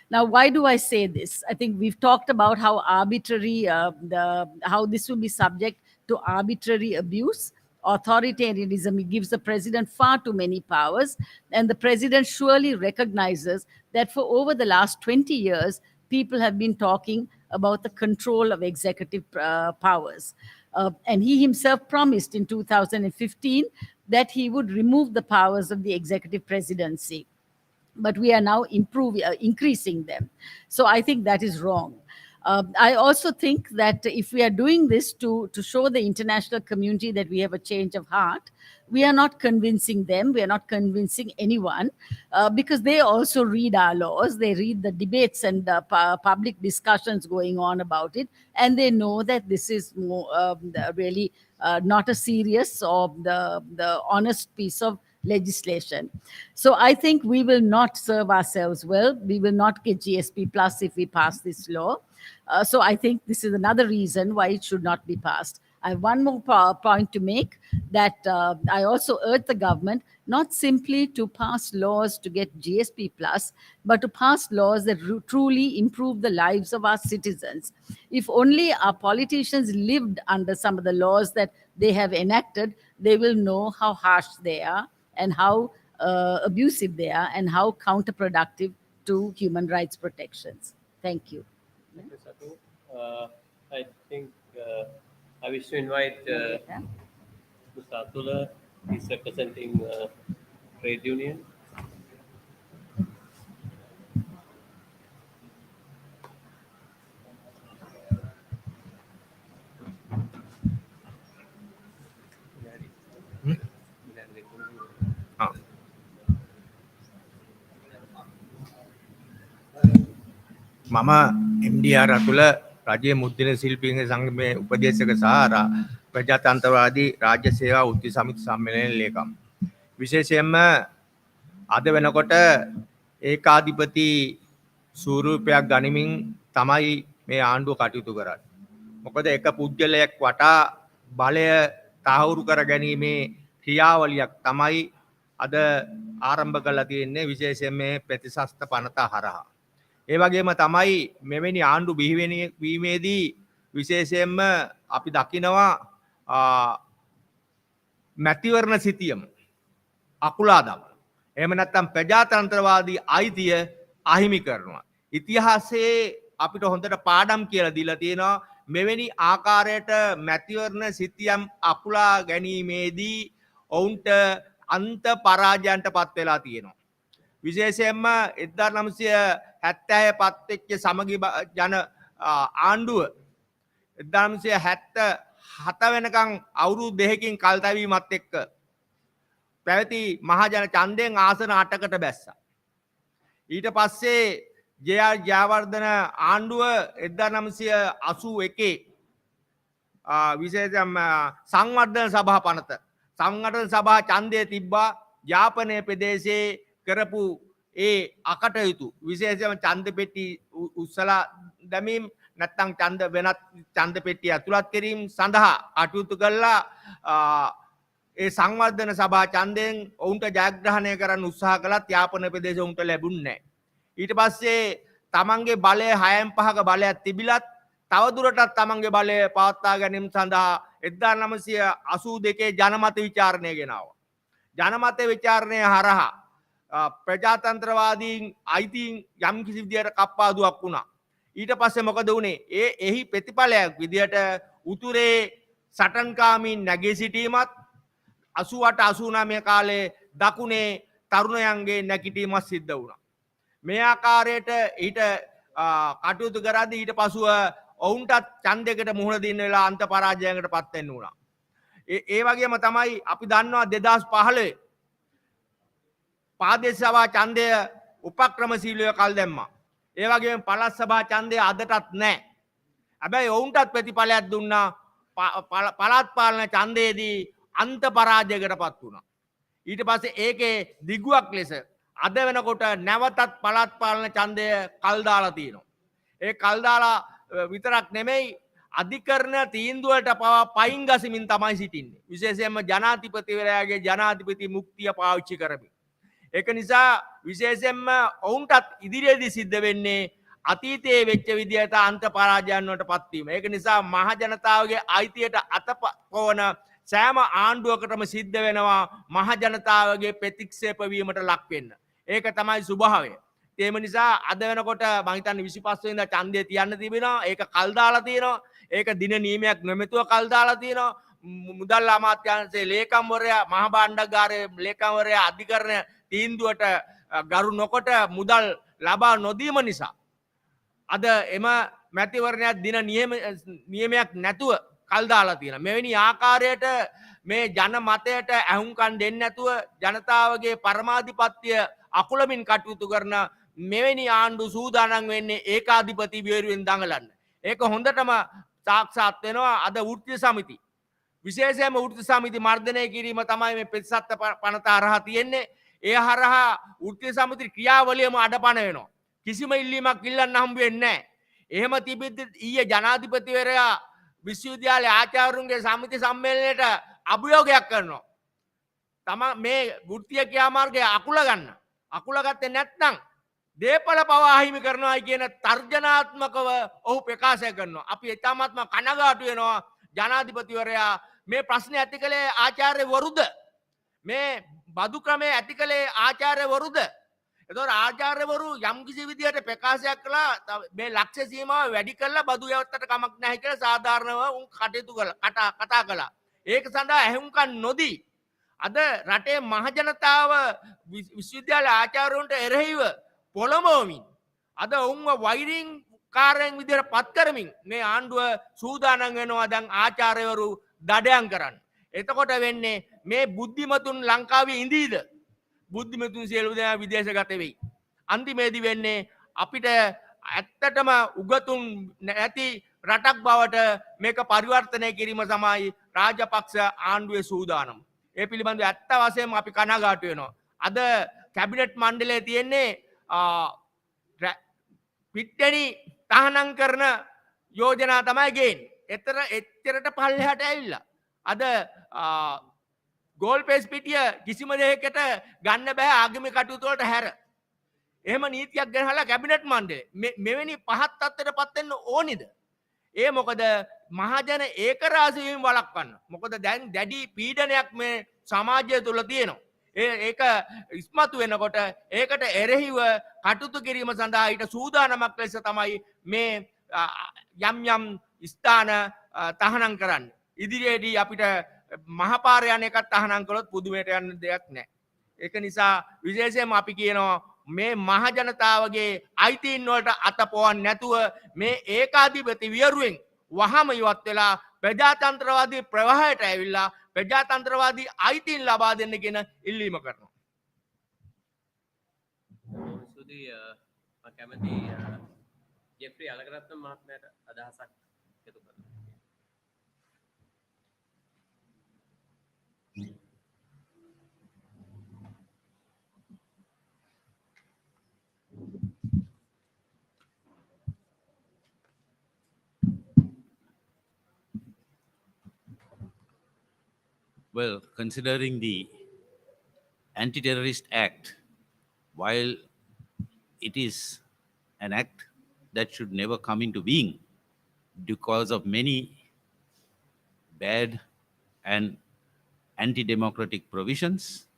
Now, why do I say this? I think we've talked about how arbitrary, how this will be subject to arbitrary abuse. Authoritarianism, it gives the president far too many powers. And the president surely recognizes that for over the last 20 years, people have been talking about the control of executive powers. And he himself promised in 2015 that he would remove the powers of the executive presidency. But we are now increasing them. So I think that is wrong. I also think that if we are doing this to show the international community that we have a change of heart, we are not convincing them, we are not convincing anyone, because they also read our laws, they read the debates and public discussions going on about it, and they know that this is more, really not a serious or the honest piece of legislation. So I think we will not serve ourselves well. We will not get GSP plus if we pass this law. So I think this is another reason why it should not be passed. I have one more point to make, that I also urge the government not simply to pass laws to get GSP plus, but to pass laws that truly improve the lives of our citizens. If only our politicians lived under some of the laws that they have enacted, they will know how harsh they are and how abusive they are and how counterproductive to human rights protections. Thank you. Thank you, Satu. I think I wish to invite Mr. Atula. He's representing trade union. මම MDR අතුල රජයේ මුද්‍රණ ශිල්පීන්ගේ සංගමයේ උපදේශක සහ ප්‍රජාතන්ත්‍රවාදී රාජ්‍ය සේවා වෘත්ති සමිති සම්මේලනයේ ලේකම්. විශේෂයෙන්ම අද වෙනකොට ඒකාධිපති ස්වරූපයක් ගනිමින් තමයි මේ ආණ්ඩුව කටයුතු කරන්නේ. මොකද එක පුද්ගලයෙක් වටා බලය තහවුරු කර ගැනීමේ ක්‍රියාවලියක් තමයි අද ආරම්භ කරලා තියෙන්නේ, විශේෂයෙන් මේ ප්‍රතිශස්ත පනත හරහා. ඒ වගේම තමයි මෙවැනි ආණ්ඩු බිහිවීමේදී විශේෂයෙන්ම අපි දකිනවා මැතිවරණ සිතියම අකුලා දමන. එහෙම නැත්නම් ප්‍රජාතන්ත්‍රවාදී අයිතිය අහිමි කරනවා. ඉතිහාසයේ අපිට හොඳට පාඩම් කියලා දීලා තියෙනවා මෙවැනි ආකාරයට මැතිවරණ සිතියම් අකුලා ගැනීමේදී ඔවුන්ට අන්ත පරාජයන්ට පත් වෙලා තියෙනවා. විශේෂයෙන්ම 1970 පත් වෙච්ච සමගි ජන ආණ්ඩුව 1977 වෙනකන් අවුරුදු දෙකකින් කල් තැවීමත් එක්ක පැවති මහජන ඡන්දයෙන් ආසන 8කට බැස්සා. ඊට පස්සේ ජේ.ආර්. ජයවර්ධන ආණ්ඩුව 1981 විශේෂයෙන්ම සංවර්ධන සභා පනත සංවර්ධන සභා ඡන්දය තිබ්බා යාපනයේ ප්‍රදේශයේ කරපු ඒ අකටයුතු විශේෂයෙන්ම ඡන්ද පෙට්ටි උස්සලා දැමීම නැත්නම් ඡන්ද වෙනත් ඡන්ද පෙට්ටිය ඇතුළත් කිරීම සඳහා කටයුතු කළා. ඒ සංවර්ධන සභා ඡන්දයෙන් ඔවුන්ට ජයග්‍රහණය කරන්න උත්සාහ කළත් යාපන ප්‍රදේශ ඔවුන්ට ලැබුණේ නැහැ. ඊට පස්සේ තමන්ගේ බලය 6න් 5ක බලයක් තිබිලත් තවදුරටත් තමන්ගේ බලය පවත්වා ගැනීම සඳහා 1982 ජනමත විචාරණය ගෙනාවා. ජනමත විචාරණය හරහා ප්‍රජාතන්ත්‍රවාදීන් අයිතීන් යම් කිසි විදියට කප්පාදුවක් වුණා. ඊට පස්සේ මොකද වුණේ? එහි ප්‍රතිඵලයක් විදියට උතුරේ සටන්කාමීන් නැගී සිටීමත් 88 89 කාලේ දකුණේ තරුණයන්ගේ නැගිටීමක් සිද්ධ වුණා. මේ ආකාරයට ඊට කටයුතු කරද්දී ඊට පසුව ඔවුන්ටත් ඡන්දයකට මුහුණ දෙන්න වෙලා අන්ත පරාජයකට පත් වෙන්න වුණා. ඒ වගේම තමයි අපි දන්නවා 2015 පාදේශ සභා ඡන්දය උපක්‍රමශීලීව කල් දැම්මා. ඒ වගේම පළාත් සභා ඡන්දය අදටත් නැහැ. හැබැයි ඔවුන්ටත් ප්‍රතිඵලයක් දුන්නා. පළාත් පාලන ඡන්දයේදී අන්ත පරාජයකට පත් වුණා. ඊට පස්සේ ඒකේ දිගුවක් ලෙස අද වෙනකොට නැවතත් පළාත් පාලන ඡන්දය කල් දාලා තියෙනවා. ඒ කල් දාලා විතරක් නෙමෙයි අධිකරණ තීන්දුවලට පවා පයින් ගසමින් තමයි සිටින්නේ. විශේෂයෙන්ම ජනාධිපතිවරයාගේ ජනාධිපති මුක්තිය පාවිච්චි කරමින්. ඒක නිසා විශේෂයෙන්ම ඔවුන්ටත් ඉදිරියේදී සිද්ධ වෙන්නේ අතීතයේ වෙච්ච විදිහට අන්ත පරාජයන් වලට පත්වීම. ඒක නිසා මහ ජනතාවගේ අයිතියට අතපොවන සෑම ආණ්ඩුවකටම සිද්ධ වෙනවා මහ ජනතාවගේ ප්‍රතික්ෂේප වීමට ලක් වෙන්න. ඒක තමයි ස්වභාවය. ඒම නිසා අද වෙනකොට මම හිතන්නේ 25 වෙනිදා ඡන්දය තියන්න තිබෙනවා. ඒක කල් දාලා තියෙනවා. ඒක දින නියමයක් නොමැතුව කල් දාලා තියෙනවා. මුදල් අමාත්‍යාංශයේ ලේකම්වරයා මහ භාණ්ඩාගාරයේ ලේකම්වරයා අධිකරණ තීන්දුවට ගරු නොකොට මුදල් ලබා නොදීම නිසා අද එම මැතිවරණයක් දින නියමයක් නැතුව කල් දාලා තියෙනවා. මෙවැනි ආකාරයට මේ ජන මතයට ඇහුම්කන් දෙන්නේ නැතුව ජනතාවගේ පරමාධිපත්‍ය අකුලමින් කටයුතු කරන මෙවැනි ආණ්ඩු සූදානම් වෙන්නේ ඒකාධිපති වේරුවෙන් දඟලන්න. ඒක හොඳටම සාක්ෂාත් වෙනවා අද වෘත්තීය සමිති. විශේෂයෙන්ම වෘත්තීය සමිති මර්ධනය කිරීම තමයි මේ ප්‍රතිසත්ත්ව පනත හරහා තියෙන්නේ. ඒ හරහා වෘත්තීය සමිති ක්‍රියාවලියම අඩපණ වෙනවා. කිසිම ඉල්ලීමක් ඉල්ලන්න හම්බ වෙන්නේ නැහැ. එහෙම තිබෙද්දි ඊයේ ජනාධිපතිවරයා විශ්වවිද්‍යාලයේ ආචාර්යවරුන්ගේ සමිති සම්මේලනයේට අභියෝගයක් කරනවා. මේ වෘත්තීය ක්‍රියාමාර්ගය අකුල ගන්න. අකුල ගත්තේ නැත්නම් දේපල පවා අහිමි කරනවායි කියන තර්ජනාත්මකව ඔහු ප්‍රකාශ කරනවා. අපි ඊටාත්ම කනගාටු වෙනවා ජනාධිපතිවරයා මේ ප්‍රශ්නේ ඇති කළේ ආචාර්යවරුද? මේ බදු ක්‍රමයේ ඇති කළේ ආචාර්යවරුද? එතකොට ආචාර්යවරු යම් කිසි විදියට ප්‍රකාශයක් කළා මේ ලක්ෂ්‍ය සීමාව වැඩි කරලා බදු යවත්තට කමක් නැහැ කියලා සාධාරණව උන් කටයුතු කතා කළා. ඒක සඳහා ඇහුම්කන් නොදී අද රටේ මහජනතාව විශ්වවිද්‍යාල ආචාර්යවරුන්ට එරෙහිව පොළඹවමින් අද ඔවුන්ව වෛරින් කාර්යයන් විදියට පත් කරමින් මේ ආණ්ඩුව සූදානම් වෙනවා දැන් ආචාර්යවරු දඩයන් කරන්න. එතකොට වෙන්නේ මේ බුද්ධිමතුන් ලංකාවේ ඉඳීද? බුද්ධිමතුන් සියලු දෙනා විදේශගත වෙයි. අන්තිමේදී වෙන්නේ අපිට ඇත්තටම උගතුන් නැති රටක් බවට මේක පරිවර්තනය කිරීම තමයි රාජපක්ෂ ආණ්ඩුවේ සූදානම. ඒ පිළිබඳව ඇත්ත වශයෙන්ම අපි කනගාටු වෙනවා. අද කැබිනට් මණ්ඩලයේ තියෙන්නේ පිට්ටනි තහනම් කරන යෝජනා තමයි ගේන්නේ. එච්චරට පල්ලෙහාට ඇවිල්ලා. අද ගෝල් පේස් පිටිය කිසිම දෙයකට ගන්න බෑ ආගමික කටයුතු වලට හැර. එහෙම නීතියක් ගෙනහලා කැබිනට් මණ්ඩලය මෙවැනි පහත් තත්ත්වයට පත් වෙන්න ඕනිද? ඒ මොකද මහජන ඒකරාශීවීම වළක්වන්න. මොකද දැන් දැඩි පීඩනයක් මේ සමාජය තුළ තියෙනවා. ඒක ඉස්මතු වෙනකොට ඒකට එරෙහිව කටයුතු කිරීම සඳහා ඊට සූදානමක් ලෙස තමයි මේ යම් යම් ස්ථාන තහනම් කරන්න. ඉදිරියේදී අපිට මහපාර යන එකත් තහනම් කළොත් පුදුමයට යන්න දෙයක් නැහැ. ඒක නිසා විශේෂයෙන්ම අපි කියනවා මේ මහජනතාවගේ අයිතීන් වලට අතපොවන්න නැතුව මේ ඒකාධිපති වියරුවෙන් වහම ඉවත් වෙලා ප්‍රජාතන්ත්‍රවාදී ප්‍රවාහයට ඇවිල්ලා ප්‍රජාතන්ත්‍රවාදී අයිතීන් ලබා දෙන්න කියන ඉල්ලීම කරනවා. සුදී කැමති ජෙෆ්රි අලගරත්න මහත්මයාට අදහසක් එකතු කරන්න. Well, considering the Anti-Terrorist Act, while it is an act that should never come into being because of many bad and anti-democratic provisions,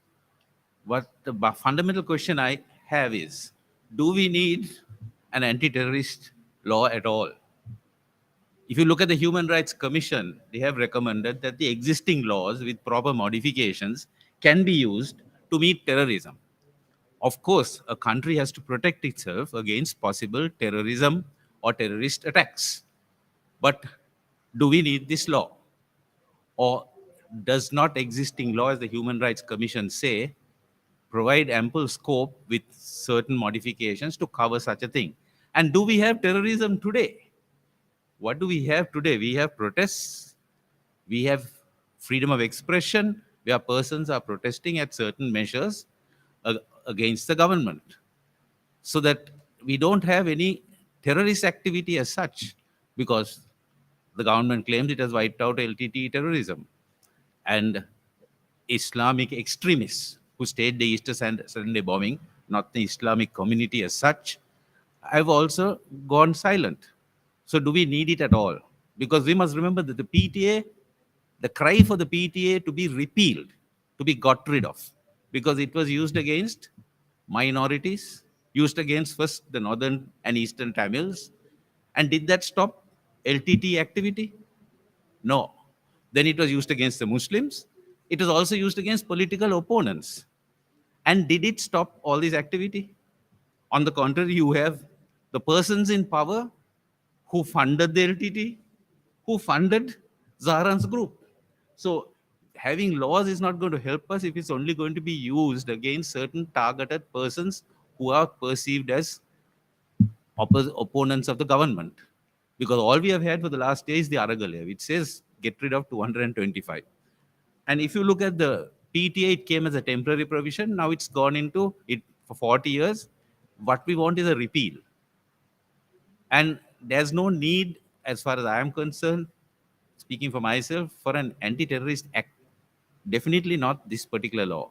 what the fundamental question I have is, do we need an anti-terrorist law at all? If you look at the Human Rights Commission, they have recommended that the existing laws with proper modifications can be used to meet terrorism. Of course, a country has to protect itself against possible terrorism or terrorist attacks. But do we need this law? Or does not existing law, as the Human Rights Commission say, provide ample scope with certain modifications to cover such a thing? And do we have terrorism today? What do we have today? We have protests, we have freedom of expression, where persons are protesting at certain measures against the government. So that we don't have any terrorist activity as such, because the government claims it has wiped out LTT terrorism. And Islamic extremists who staged the Easter Sunday bombing, not the Islamic community as such, have also gone silent. So do we need it at all? Because we must remember that the PTA, the cry for the PTA to be repealed, to be got rid of, because it was used against minorities, used against first the northern and eastern Tamils. And did that stop LTT activity? No. Then it was used against the Muslims. It was also used against political opponents. And did it stop all this activity? On the contrary, you have the persons in power who funded the LTT, who funded Zahran's group. So having laws is not going to help us if it's only going to be used against certain targeted persons who are perceived as opponents of the government. Because all we have had for the last day is the Aragale, which says get rid of 225. And if you look at the PTA, it came as a temporary provision. Now it's gone into it for 40 years. What we want is a repeal. And there's no need, as far as I am concerned, speaking for myself, for an anti-terrorist act. Definitely not this particular law.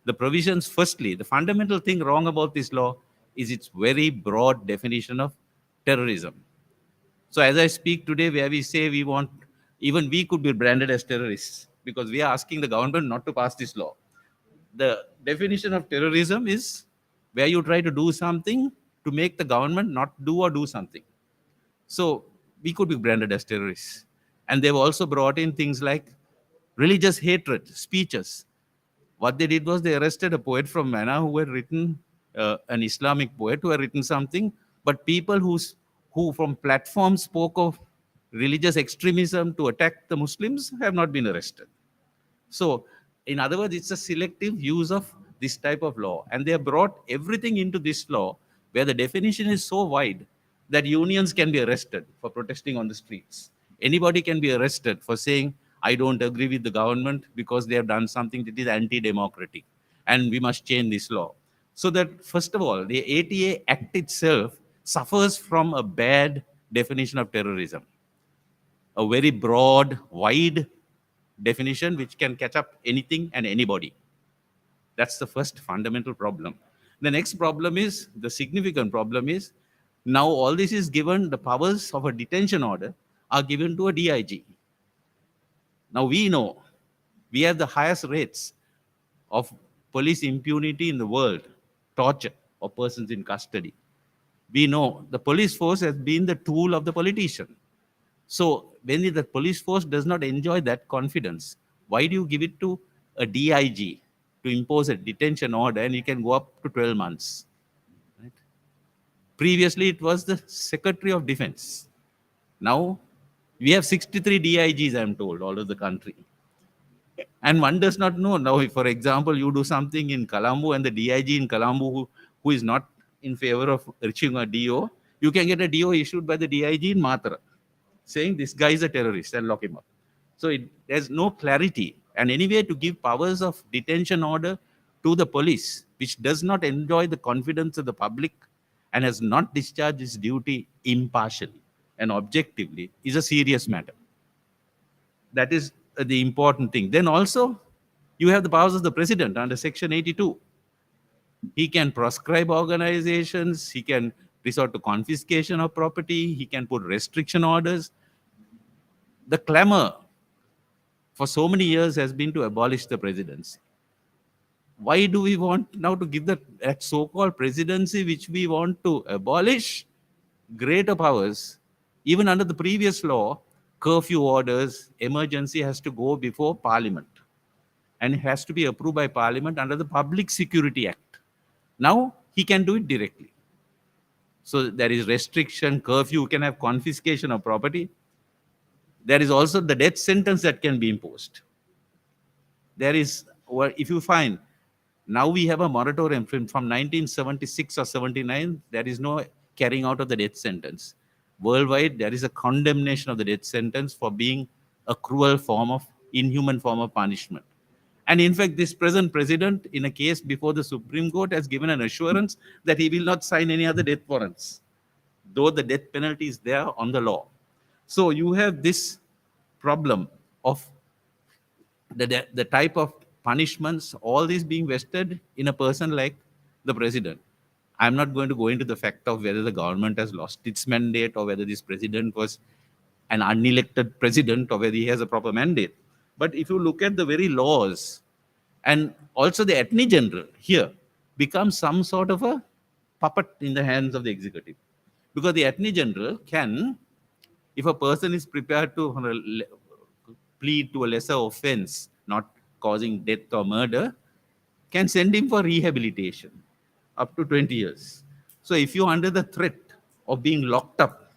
The provisions, firstly, the fundamental thing wrong about this law is its very broad definition of terrorism. So as I speak today, where we say we want, even we could be branded as terrorists, because we are asking the government not to pass this law. The definition of terrorism is where you try to do something to make the government not do or do something. So we could be branded as terrorists. And they've also brought in things like religious hatred, speeches. What they did was they arrested a poet from Mana who had written, an Islamic poet who had written something, but people who from platforms spoke of religious extremism to attack the Muslims have not been arrested. So, in other words, it's a selective use of this type of law. And they have brought everything into this law where the definition is so wide that unions can be arrested for protesting on the streets. Anybody can be arrested for saying, I don't agree with the government because they have done something that is anti-democratic. And we must change this law. So that, first of all, the ATA Act itself suffers from a bad definition of terrorism. A very broad, wide definition which can catch up anything and anybody. That's the first fundamental problem. The next problem is, the significant problem is, now all this is given the powers of a detention order are given to a DIG. Now we know we have the highest rates of police impunity in the world, torture of persons in custody. We know the police force has been the tool of the politician. So when the police force does not enjoy that confidence, why do you give it to a DIG to impose a detention order and it can go up to 12 months? Right? Previously, it was the Secretary of Defense. Now, we have 63 DIGs, I'm told, all over the country. And one does not know. Now, if, for example, you do something in Colombo and the DIG in Colombo who is not in favor of reaching a DO, you can get a DO issued by the DIG in Matra, saying this guy is a terrorist and lock him up. So there's no clarity. And anyway, to give powers of detention order to the police, which does not enjoy the confidence of the public and has not discharged its duty impartially and objectively, is a serious matter. That is the important thing. Then also, you have the powers of the president under Section 82. He can proscribe organizations, he can resort to confiscation of property, he can put restriction orders. The clamor for so many years has been to abolish the presidency. Why do we want now to give that so-called presidency, which we want to abolish, greater powers? Even under the previous law, curfew orders, emergency has to go before Parliament. And it has to be approved by Parliament under the Public Security Act. Now, he can do it directly. So there is restriction, curfew, can have confiscation of property. There is also the death sentence that can be imposed. There is, or if you find, now we have a moratorium from 1976 or 79, there is no carrying out of the death sentence. Worldwide, there is a condemnation of the death sentence for being a cruel form of, inhuman form of punishment. And in fact, this present president, in a case before the Supreme Court, has given an assurance that he will not sign any other death warrants, though the death penalty is there on the law. So you have this problem of the type of punishments, all these being vested in a person like the president. I'm not going to go into the fact of whether the government has lost its mandate or whether this president was an unelected president or whether he has a proper mandate. But if you look at the very laws, and also the Attorney General here becomes some sort of a puppet in the hands of the executive. Because the Attorney General can, if a person is prepared to plead to a lesser offense, not causing death or murder, can send him for rehabilitation up to 20 years. So if you're under the threat of being locked up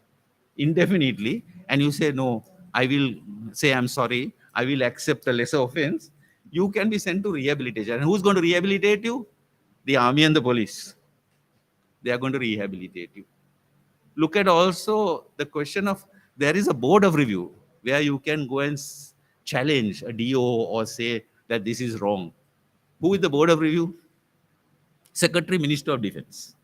indefinitely and you say, no, I will say, I'm sorry, I will accept a lesser offense, you can be sent to rehabilitation. And who's going to rehabilitate you? The army and the police. They are going to rehabilitate you. Look at also the question of, there is a board of review where you can go and challenge a DO or say that this is wrong. Who is the board of review? Secretary, Minister of Defense.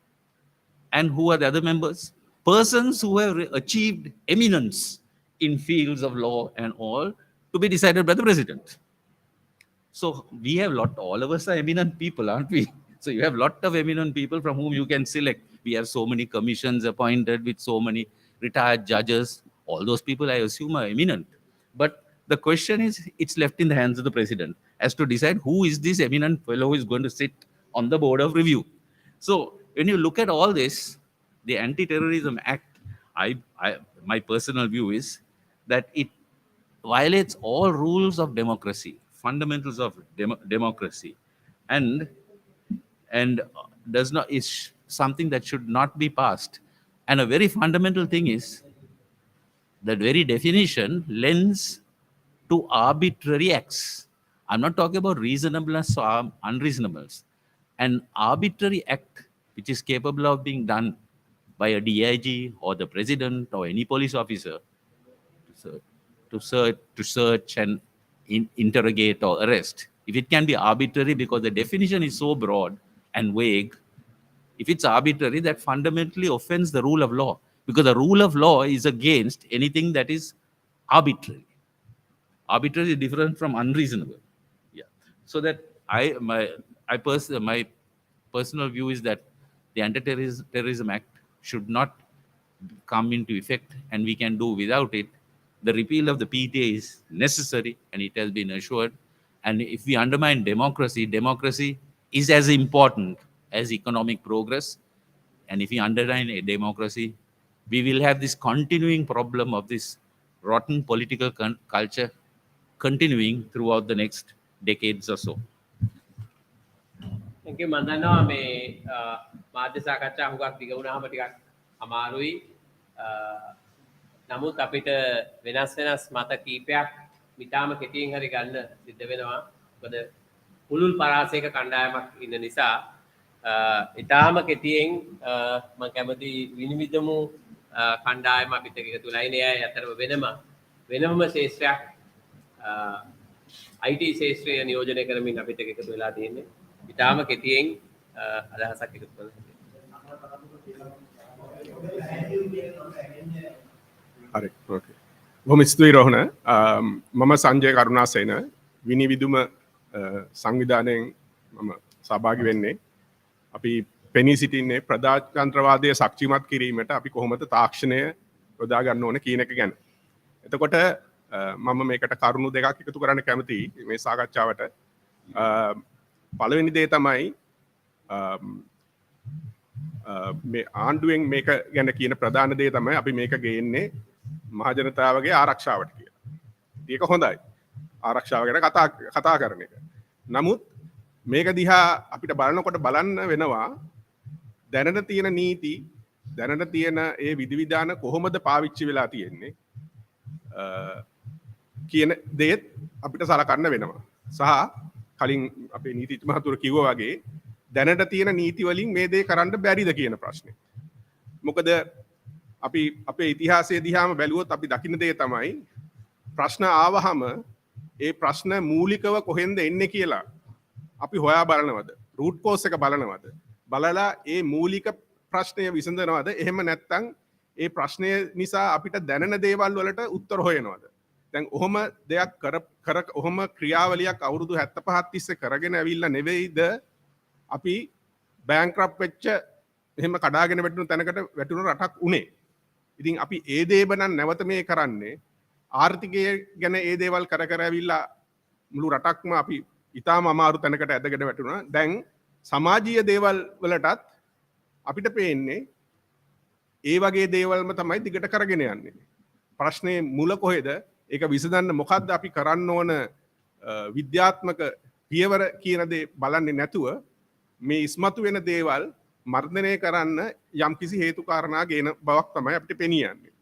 And who are the other members? Persons who have achieved eminence in fields of law and all, to be decided by the president. So we have all of us are eminent people, aren't we? So you have lot of eminent people from whom you can select. We have so many commissions appointed with so many retired judges. All those people, I assume, are eminent. But the question is, it's left in the hands of the president as to decide who is this eminent fellow who is going to sit on the board of review. So when you look at all this, the Anti-Terrorism Act, my personal view is that it violates all rules of democracy, fundamentals of democracy, and does not is something that should not be passed. And a very fundamental thing is that very definition lends to arbitrary acts. I'm not talking about reasonableness or unreasonableness. An arbitrary act which is capable of being done by a DIG or the president or any police officer to search and interrogate or arrest, if it can be arbitrary because the definition is so broad and vague, if it's arbitrary, that fundamentally offends the rule of law, because the rule of law is against anything that is arbitrary. Arbitrary is different from unreasonable. Yeah. So that my personal view is that the Anti-Terrorism Act should not come into effect, and we can do without it the repeal of the PTA is necessary and it has been assured. And if we undermine democracy, democracy is as important as economic progress. And if we undermine a democracy, we will have this continuing problem of this rotten political culture continuing throughout the next decades or so. Thank you. මම දන්නවා මේ මාධ්‍ය සාකච්ඡා හුඟක් දිග වුණාම ටිකක් අමාරුයි. නමුත් අපිට වෙනස් මත කීපයක් මිතාම කෙටියෙන් හරි ගන්න සිද්ධ වෙනවා. මොකද පුළුල් පරාසයක කණ්ඩායමක් ඉන්න නිසා ඉතාම කෙටියෙන් මම කැමති විනිවිදමු කණ්ඩායම අපිට එකතු වෙලා ඉන්නේ. අය අතරම වෙනම ශේෂ්ත්‍රයක් IT ශේෂ්ත්‍රය නියෝජනය කරමින් අපිට එකතු වෙලා තියෙන්නේ. ඉතාම කෙටියෙන් අදහසක් එකතු කරලා හරි ඕකේ බොහොම ස්තුතියි රෝහණ මම සංජය කරුණාසේන විනිවිදුම සංවිධානයෙන් මම සහභාගී වෙන්නේ අපි පෙනී සිටින්නේ ප්‍රජාතන්ත්‍රවාදය ශක්තිමත් කිරීමට අපි කොහොමද තාක්ෂණය යොදා ගන්න ඕන කියන එක ගැන. එතකොට මම මේකට කරුණු දෙකක් එකතු කරන්න කැමතියි මේ සාකච්ඡාවට. පළවෙනි දේ තමයි මේ ආණ්ඩුවෙන් මේක ගැන කියන ප්‍රධාන දේ තමයි අපි මේක ගේන්නේ මහජනතාවගේ ආරක්ෂාවට කියලා. ඒක හොඳයි. ආරක්ෂාව ගැන කතා කරන එක. නමුත් මේක දිහා අපිට බලනකොට බලන්න වෙනවා දැනට තියෙන නීති දැනට තියෙන ඒ විධිවිධාන කොහොමද පාවිච්චි වෙලා තියෙන්නේ කියන දේත් අපිට සලකන්න වෙනවා. සහ කලින් අපේ නීතිඥ මහතුරු කිව්වා වගේ දැනට තියෙන නීති වලින් මේ දේ කරන්න බැරිද කියන ප්‍රශ්නේ. මොකද අපි අපේ ඉතිහාසයේ දිහාම බැලුවොත් අපි දකින්න දේ තමයි ප්‍රශ්න ආවහම ඒ ප්‍රශ්න මූලිකව කොහෙන්ද එන්නේ කියලා අපි හොයා බලනවද? රූට් කෝස් එක බලනවද? බලලා ඒ මූලික ප්‍රශ්නය විසඳනවද? එහෙම නැත්නම් ඒ ප්‍රශ්නය නිසා අපිට දැනෙන දේවල් වලට උත්තර හොයනවද? දැන් ඔහොම දෙයක් ඔහොම ක්‍රියාවලියක් අවුරුදු 75ක් තිස්සේ කරගෙන ඇවිල්ලා නෙවෙයිද අපි බෑන්ක්‍රප්ට් වෙච්ච එහෙම කඩාගෙන වැටුණු තැනකට වැටුණු රටක් උනේ. ඉතින් අපි ඒ දේම නම් නැවත මේ කරන්නේ ආර්ථිකය ගැන ඒ දේවල් කර ඇවිල්ලා මුළු රටක්ම අපි ඊටාම අමාරු තැනකට ඇදගෙන වැටුණා. දැන් සමාජීය දේවල් වලටත් අපිට පේන්නේ ඒ වගේ දේවල්ම තමයි දිගට කරගෙන යන්නේ. ප්‍රශ්නේ මුල කොහෙද? ඒක විසඳන්න මොකද්ද අපි කරන්න ඕන විද්‍යාත්මක පියවර කියන දේ බලන්නේ නැතුව මේ ඉස්මතු වෙන දේවල් මර්ධනය කරන්න යම්කිසි හේතු කාරණා ගේන බවක් තමයි අපිට පෙනී යන්නේ.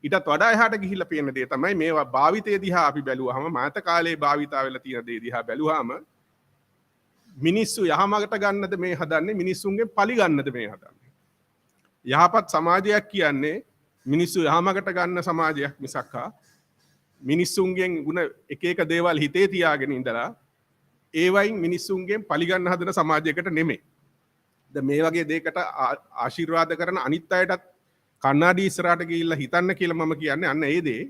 ඊටත් වඩා එහාට ගිහිල්ලා පේන දේ තමයි මේවා භාවිතය දිහා අපි බැලුවාම මාත කාලේ භාවිතා වෙලා තියෙන දේ දිහා බැලුවාම මිනිස්සු යහමගට ගන්නද මේ හදන්නේ මිනිස්සුන්ගේ පලි ගන්නද මේ හදන්නේ. යහපත් සමාජයක් කියන්නේ මිනිස්සු යහමගට ගන්න සමාජයක් මිසක්කා මිනිස්සුන්ගෙන් ගුණ එක දේවල් හිතේ තියාගෙන ඉඳලා ඒවයින් මිනිස්සුන්ගෙන් පලිගන්න හදන සමාජයකට නෙමෙයි. දැන් මේ වගේ දෙයකට ආශිර්වාද කරන අනිත් අයටත් කන්නාඩි ඉස්සරහට ගිහිල්ලා හිතන්න කියලා මම කියන්නේ අන්න ඒ දේ.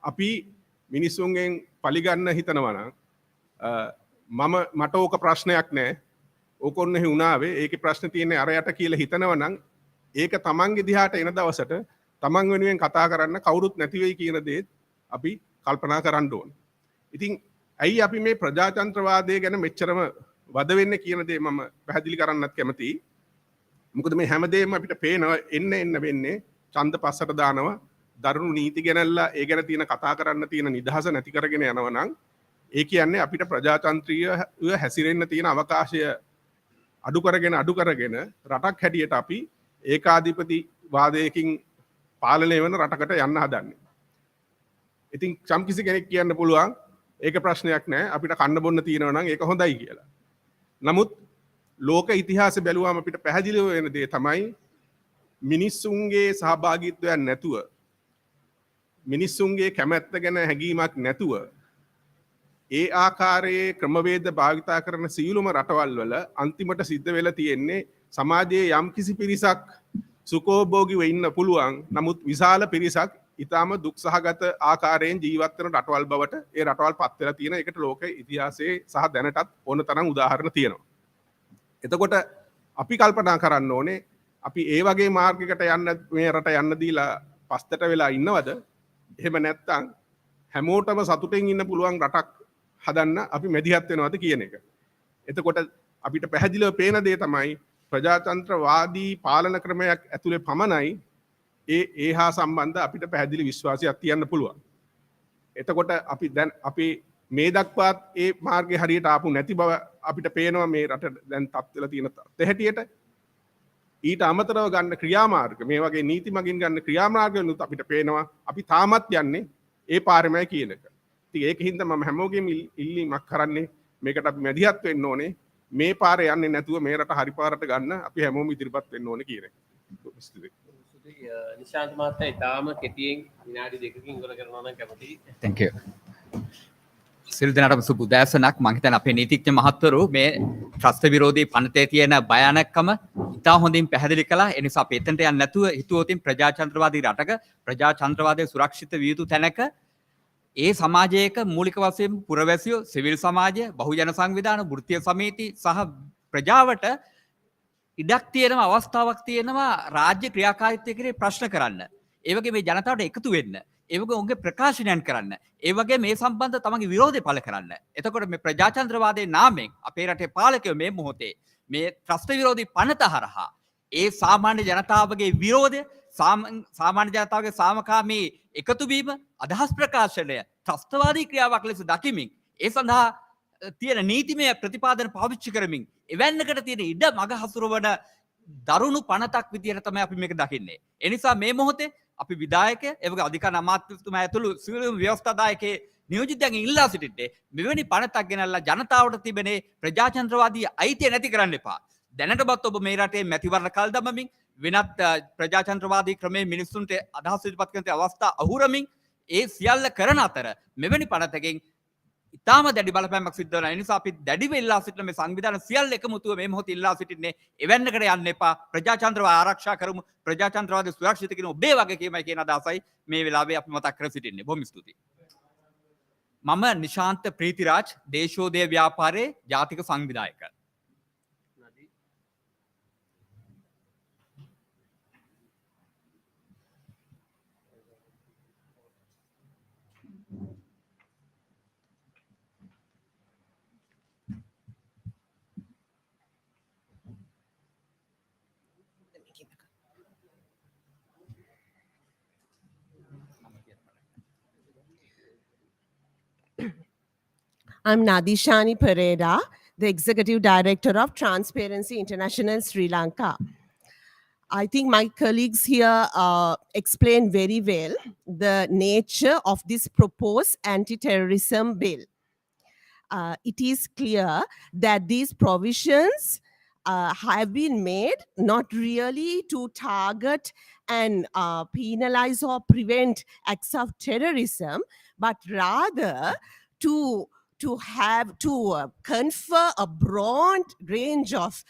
අපි මිනිස්සුන්ගෙන් පලිගන්න හිතනවා නම් මට ඕක ප්‍රශ්නයක් නෑ. ඕක ඔන්න එහෙ වුණාවේ. ඒකේ ප්‍රශ්න තියෙන්නේ අරයට කියලා හිතනවා නම් ඒක තමන්ගේ දිහාට එන දවසට තමන් වෙනුවෙන් කතා කරන්න කවුරුත් නැති වෙයි කියන දේත් අපි කල්පනා කරන්න ඕනේ. ඉතින් ඇයි අපි මේ ප්‍රජාතන්ත්‍රවාදය ගැන මෙච්චරම වද වෙන්නේ කියන දේ මම පැහැදිලි කරන්නත් කැමතියි. මොකද මේ හැමදේම අපිට පේනවා එන්න වෙන්නේ ඡන්ද පස්සට දානවා දරුණු නීති ගැනලා ඒ ගැන තියෙන කතා කරන්න තියෙන නිදහස නැති කරගෙන යනවා නම් ඒ කියන්නේ අපිට ප්‍රජාතන්ත්‍රීයව හැසිරෙන්න තියෙන අවකාශය අඩු කරගෙන රටක් හැටියට අපි ඒකාධිපති වාදයකින් පාලනය වෙන රටකට යන්න හදන්නේ. ඉතින් සම්කිසි කෙනෙක් කියන්න පුළුවන් ඒක ප්‍රශ්නයක් නෑ අපිට කන්න බොන්න තියෙනවා නම් ඒක හොඳයි කියලා. නමුත් ලෝක ඉතිහාසය බැලුවාම අපිට පැහැදිලිව වෙන දේ තමයි මිනිස්සුන්ගේ සහභාගීත්වයක් නැතුව මිනිස්සුන්ගේ කැමැත්ත ගැන හැඟීමක් නැතුව ඒ ආකාරයේ ක්‍රමවේද භාවිතා කරන සියලුම රටවල් වල අන්තිමට සිද්ධ වෙලා තියෙන්නේ සමාජයේ යම්කිසි පිරිසක් සුඛෝභෝගීව ඉන්න පුළුවන් නමුත් විශාල පිරිසක් ඊටාම දුක් සහගත ආකාරයෙන් ජීවත් වෙන රටවල් බවට ඒ රටවල් පත් වෙලා තියෙන එකට ලෝක ඉතිහාසයේ සහ දැනටත් ඕන තරම් උදාහරණ තියෙනවා. එතකොට අපි කල්පනා කරන්න ඕනේ අපි ඒ වගේ මාර්ගයකට යන්න මේ රට යන්න දීලා පස්තට වෙලා ඉන්නවද? එහෙම නැත්තම් හැමෝටම සතුටෙන් ඉන්න පුළුවන් රටක් හදන්න අපි මැදිහත් වෙනවද කියන එක. එතකොට අපිට පැහැදිලිව පේන දේ තමයි ප්‍රජාතන්ත්‍රවාදී පාලන ක්‍රමයක් ඇතුලේ පමණයි ඒ හා සම්බන්ධ අපිට පැහැදිලි විශ්වාසයක් තියන්න පුළුවන්. එතකොට අපි මේ දක්වාත් ඒ මාර්ගය හරියට ආපු නැති බව අපිට පේනවා මේ රට දැන් තත් වෙලා තියෙන තත්ත්වය හැටියට. ඊට අමතරව ගන්න ක්‍රියාමාර්ග මේ වගේ නීති මගින් ගන්න ක්‍රියාමාර්ගවලුත් අපිට පේනවා අපි තාමත් යන්නේ ඒ පාරමයි කියන එක. ඉතින් ඒකින්ද මම හැමෝගෙම ඉල්ලීමක් කරන්නේ මේකට අපි මැදිහත් වෙන්න ඕනේ. මේ පාරේ යන්නේ නැතුව මේ රට හරි පාරට ගන්න අපි හැමෝම ඉදිරිපත් වෙන්න ඕනේ කියන එක. නිශාන්ත මහත්තයා ඉතාම කෙටියෙන් විනාඩි 2කින් ඉවර කරනවා නම් කැමතියි. Thank you. සිල් දෙනාටම සුබ උදෑසනක්. මම හිතන්නේ අපේ නීතිඥ මහත්වරු මේ ත්‍රස්ත විරෝධී පනතේ තියෙන භයානකම ඉතා හොඳින් පැහැදිලි කළා. ඒ නිසා අපි එතනට යන්නේ නැතුව හිතුවොතින් ප්‍රජාතන්ත්‍රවාදී රටක ප්‍රජාතන්ත්‍රවාදයේ සුරක්ෂිත විය යුතු තැනක ඒ සමාජයක මූලික වශයෙන් පුරවැසියෝ, සිවිල් සමාජය, බහුජන සංවිධාන, වෘත්තීය සමිති සහ ප්‍රජාවට ඉඩක් තියෙනවා, අවස්ථාවක් තියෙනවා රාජ්‍ය ක්‍රියාකාරීත්වය කෙරේ ප්‍රශ්න කරන්න. ඒ වගේ මේ ජනතාවට එකතු වෙන්න. ඒ වගේ උන්ගේ ප්‍රකාශනයන් කරන්න. ඒ වගේ මේ සම්බන්ධ තමන්ගේ විරෝධය පළ කරන්න. එතකොට මේ ප්‍රජාතන්ත්‍රවාදයේ නාමයෙන් අපේ රටේ පාලකයෝ මේ මොහොතේ මේ ත්‍රස්ත විරෝධී පනත හරහා ඒ සාමාන්‍ය ජනතාවගේ විරෝධය, සාමාන්‍ය ජනතාවගේ සාමකාමී එකතු වීම, අදහස් ප්‍රකාශනය ත්‍රස්තවාදී ක්‍රියාවක් ලෙස දකිමින් ඒ සඳහා තියෙන නීතිමය ප්‍රතිපාදන පාවිච්චි කරමින් එවැන්නකට තියෙන ඉඩ මග හසුරවන දරුණු පනතක් විදියට තමයි අපි මේක දකින්නේ. ඒ නිසා මේ මොහොතේ අපි විධායක එවගේ අධිකාර අමාත්‍යතුමා ඇතුළු සියලුම ව්‍යවස්ථාදායකේ නියෝජිතයන් ඉල්ලා සිටින්නේ මෙවැනි පනතක් ගෙනල්ලා ජනතාවට තිබෙන ප්‍රජාතන්ත්‍රවාදී අයිතිය නැති කරන්න එපා. දැනටමත් ඔබ මේ රටේ මැතිවරණ කල් දමමින් වෙනත් ප්‍රජාතන්ත්‍රවාදී ක්‍රමයේ මිනිස්සුන්ට අදහස් ඉදිරිපත් කරන අවස්ථා අහුරමින් ඒ සියල්ල කරන අතර මෙවැනි පනතකින් ඉතාම දැඩි බලපෑමක් සිද්ධ වෙනවා. ඒ නිසා අපි දැඩිව ඉල්ලා සිටින මේ සංවිධාන සියල්ල එකමුතුව මේ මොහොතේ ඉල්ලා සිටින්නේ එවැන්නකට යන්න එපා. ප්‍රජාතන්ත්‍රවාද ආරක්ෂා කරමු. ප්‍රජාතන්ත්‍රවාද සුරක්ෂිත කියන ඔබේ වගකීමයි කියන අදහසයි මේ වෙලාවේ අපි මතක් කර සිටින්නේ. බොහොම ස්තුතියි. මම නිශාන්ත ප්‍රීතිරාජ්, දේශෝදය ව්‍යාපාරයේ ජාතික සංවිධායක. I'm Nadishani Pereira, the Executive Director of Transparency International Sri Lanka. I think my colleagues here explained very well the nature of this proposed anti-terrorism bill. It is clear that these provisions have been made not really to target and penalize or prevent acts of terrorism, but rather to confer a broad range of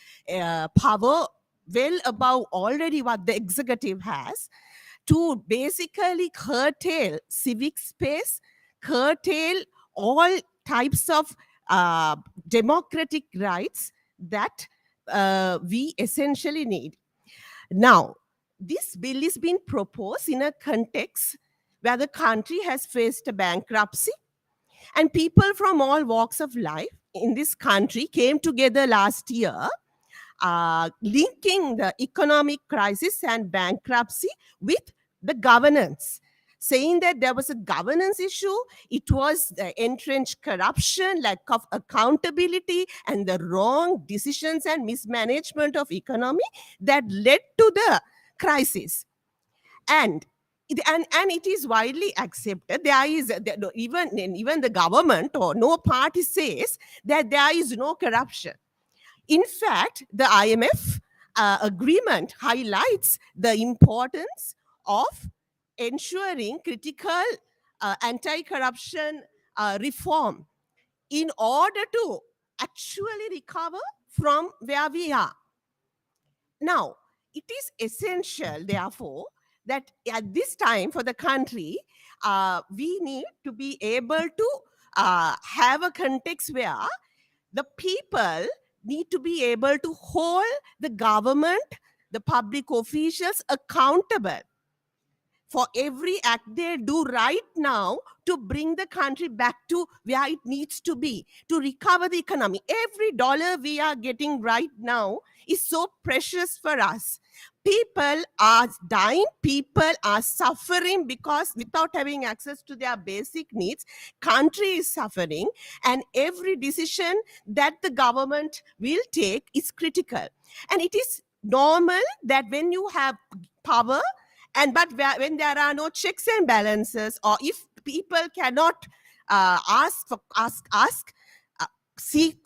power well above already what the executive has, to basically curtail civic space, curtail all types of democratic rights that we essentially need. Now, this bill is being proposed in a context where the country has faced a bankruptcy, and people from all walks of life in this country came together last year, linking the economic crisis and bankruptcy with the governance, saying that there was a governance issue, it was the entrenched corruption, lack of accountability, and the wrong decisions and mismanagement of economy that led to the crisis. And it is widely accepted. There is even the government or no party says that there is no corruption. In fact, the IMF agreement highlights the importance of ensuring critical anti-corruption reform in order to actually recover from where we are. Now, it is essential, therefore, that at this time for the country, we need to be able to have a context where the people need to be able to hold the government, the public officials accountable for every act they do right now to bring the country back to where it needs to be, to recover the economy. Every dollar we are getting right now is so precious for us. People are dying, people are suffering because without having access to their basic needs, country is suffering, and every decision that the government will take is critical. And it is normal that when you have power, when there are no checks and balances, or if people cannot seek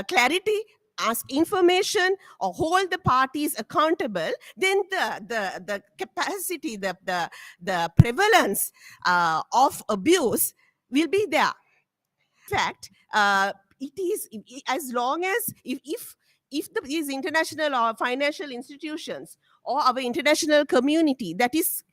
clarity, ask information, or hold the parties accountable, then the capacity, the prevalence of abuse will be there. In fact, it is as long as if these international or financial institutions or our international community that is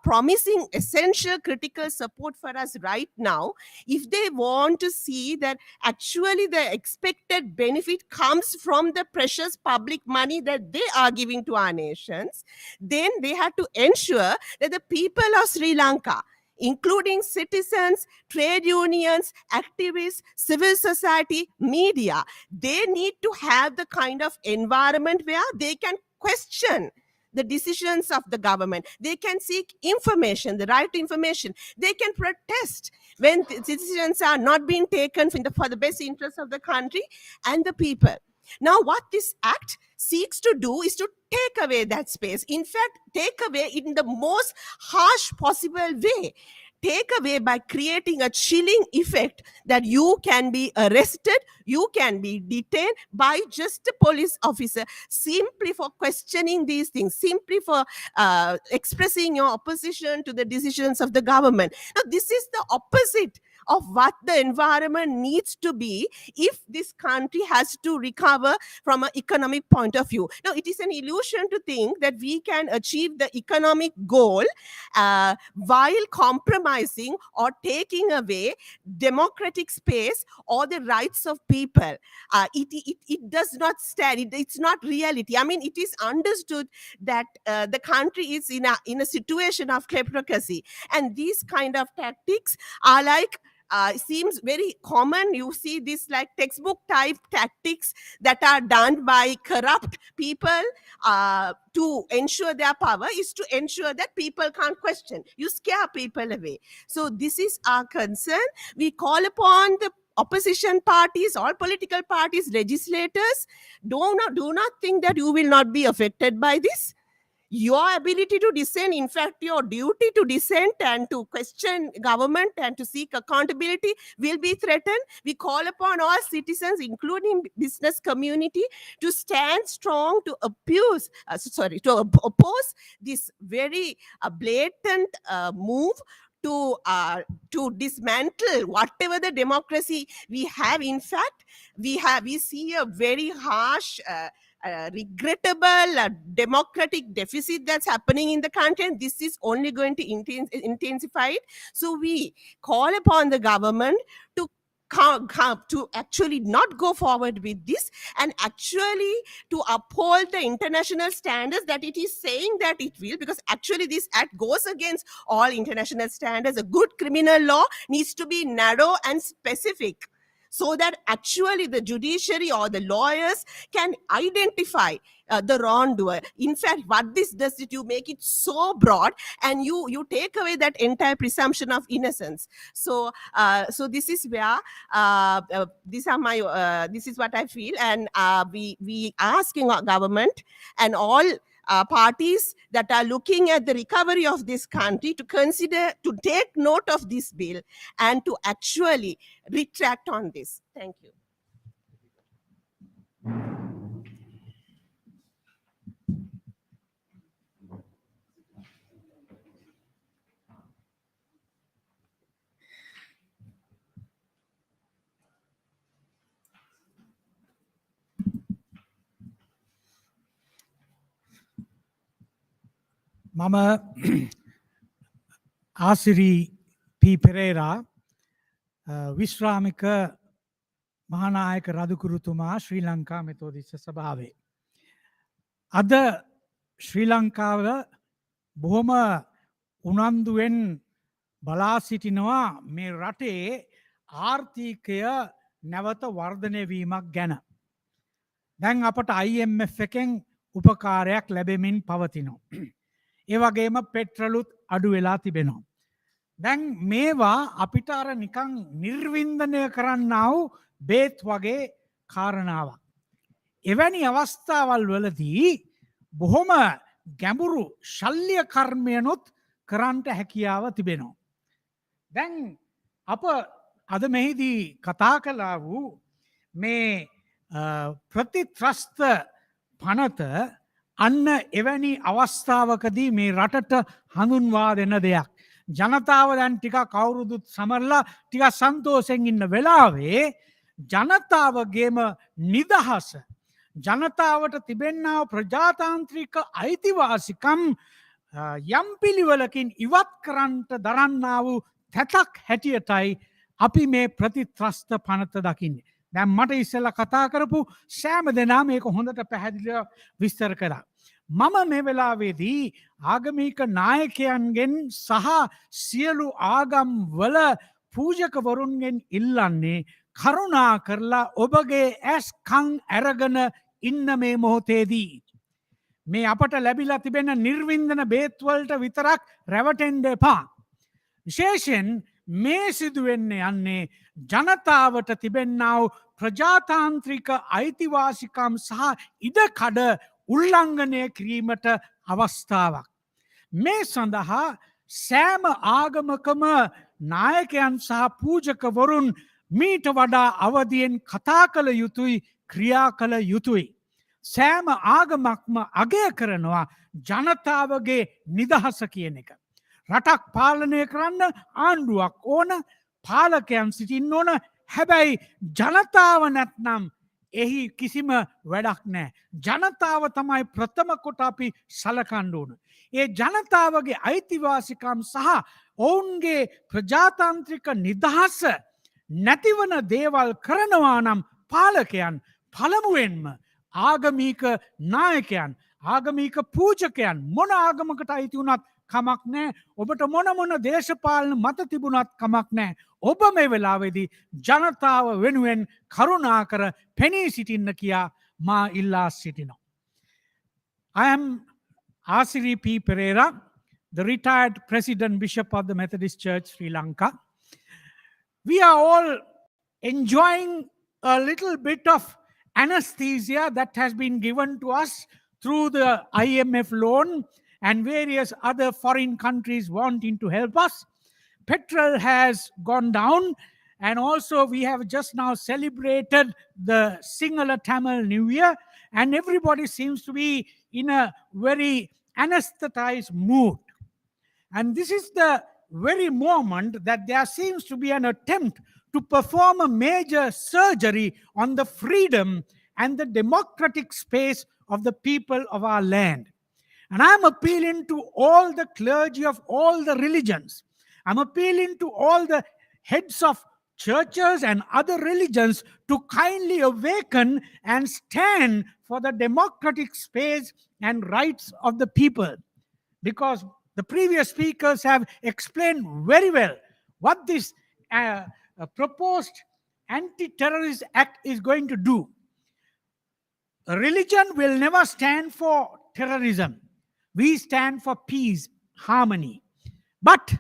promising essential critical support for us right now, if they want to see that actually the expected benefit comes from the precious public money that they are giving to our nations, then they have to ensure that the people of Sri Lanka, including citizens, trade unions, activists, civil society, media, they need to have the kind of environment where they can question the decisions of the government. They can seek information, the right to information. They can protest when decisions are not being taken for the best interest of the country and the people. Now, what this act seeks to do is to take away that space. In fact, take away in the most harsh possible way. Take away by creating a chilling effect that you can be arrested, you can be detained by just a police officer simply for questioning these things, simply for expressing your opposition to the decisions of the government. Now, this is the opposite of what the environment needs to be if this country has to recover from an economic point of view. Now, it is an illusion to think that we can achieve the economic goal while compromising or taking away democratic space or the rights of people. It does not stand. It's not reality. I mean, it is understood that the country is in a situation of kleptocracy, and these kind of tactics are like seems very common. You see this like textbook type tactics that are done by corrupt people to ensure their power, is to ensure that people can't question. You scare people away. So this is our concern. We call upon the opposition parties, all political parties, legislators, do not think that you will not be affected by this. Your ability to dissent, in fact, your duty to dissent and to question government and to seek accountability will be threatened. We call upon all citizens, including business community, to stand strong to oppose this very blatant move to dismantle whatever the democracy we have. In fact, we see a very harsh regrettable democratic deficit that's happening in the country, and this is only going to intensify it. So we call upon the government to actually not go forward with this, and actually to uphold the international standards that it is saying that it will, because actually this act goes against all international standards. A good criminal law needs to be narrow and specific, so that actually the judiciary or the lawyers can identify the wrongdoer. In fact, what this does is you make it so broad, and you take away that entire presumption of innocence. So this is where this is what I feel, and we asking our government and all parties that are looking at the recovery of this country to consider, to take note of this bill and to actually retract on this. Thank you. මම ආසිරි පී පෙරේරා විශ්‍රාමික මහානායක රදුකුරුතුමා ශ්‍රී ලංකා මෙතෝදිස්ස සභාවේ. අද ශ්‍රී ලංකාව බොහොම උනන්දුවෙන් බලා සිටිනවා මේ රටේ ආර්ථිකය නැවත වර්ධනය වීමක් ගැන. දැන් අපට IMF එකෙන් උපකාරයක් ලැබෙමින් පවතිනවා. ඒ වගේම පෙට්‍රලුත් අඩු වෙලා තිබෙනවා. දැන් මේවා අපිට අර නිකං නිර්වින්දනය කරන්නාව බේත් වගේ කාරණාවක්. එවැනි අවස්ථාවල් වලදී බොහොම ගැඹුරු ශල්්‍ය කර්මයනොත් කරන්ට හැකියාව තිබෙනවා. දැන් අප අද මෙහිදී කතා කලා වූ මේ ප්‍රතිත්‍රස්ත පනත අන්න එවැනි අවස්ථාවකදී මේ රටට හඳුන්වා දෙන්න දෙයක්. ජනතාව දැන් ටික කවුරුදුත් සමරලා ටික සන්තෝසෙන් ඉන්න වෙලාවේ ජනතාවගේම නිදහස ජනතාවට තිබෙන්නාව ප්‍රජාතාන්ත්‍රික අයිතිවාසිකම් යම් පිළිවලකින් ඉවත් කරන්ට දරන්නා වූ තැතක් හැටියටයි අපි මේ ප්‍රතිත්‍රස්ත පනත දකින්නේ. දැම් මට ඉස්සල කතා කරපු සෑම දෙනා මේක හොඳට පැහැදිලිව විස්තර කරා. මම මේ වෙලාවේදී ආගමික නායකයන්ගෙන් සහ සියලු ආගම් වල පූජකවරුන්ගෙන් ඉල්ලන්නේ කරුණා කරලා ඔබගේ ඇස් කං ඇරගන ඉන්න මේ මොහොතේදී. මේ අපට ලැබිලා තිබෙන නිර්වින්දන බේත්වලට විතරක් රැවටෙන්ඩ එපා. විශේෂෙන් මේ සිදුවෙන්න යන්නේ ජනතාවට තිබෙන්නාව ප්‍රජාතාන්ත්‍රික අයිතිවාසිකම් සහ ඉඩකඩ උල්ලංඝනය කිරීමට අවස්ථාවක්. මේ සඳහා සෑම ආගමකම නායකයන් සහ පූජකවරුන් මීට වඩා අවදියෙන් කතා කළ යුතුයි ක්‍රියා කළ යුතුයි. සෑම ආගමක්ම අගය කරනවා ජනතාවගේ නිදහස කියන එක. රටක් පාලනය කරන්න ආණ්ඩුවක් ඕන පාලකයන් සිටින්න ඕන හැබැයි ජනතාව නැත්නම් එහි කිසිම වැඩක් නෑ. ජනතාව තමයි ප්‍රථම කොට අපි සලකණ්ඩ ඕන. ඒ ජනතාවගේ අයිතිවාසිකම් සහ ඔවුන්ගේ ප්‍රජාතන්ත්‍රික නිදහස නැතිවන දේවල් කරනවා නම් පාලකයන් පළමුුවෙන්ම ආගමීක නායකයන් ආගමීක පූජකයන් මොන ආගමකට අයිති වුණත් කමක් නෑ ඔබට මොන දේශපාලන මත තිබුණත් කමක් නෑ ඔබ මේ වෙලාවෙදී ජනතාව වෙනුවෙන් කරුණා කර පෙනී සිටින්න කියා මා ඉල්ලා සිටිනවා. I am Asiri P. Pereira, the retired President Bishop of the Methodist Church, Sri Lanka. We are all enjoying a little bit of anesthesia that has been given to us through the IMF loan and various other foreign countries wanting to help us. Petrol has gone down, and also we have just now celebrated the Sinhala Tamil New Year, and everybody seems to be in a very anesthetized mood. And this is the very moment that there seems to be an attempt to perform a major surgery on the freedom and the democratic space of the people of our land. And I'm appealing to all the clergy of all the religions. I'm appealing to all the heads of churches and other religions to kindly awaken and stand for the democratic space and rights of the people. Because the previous speakers have explained very well what this proposed anti-terrorist act is going to do. A religion will never stand for terrorism. We stand for peace, harmony. But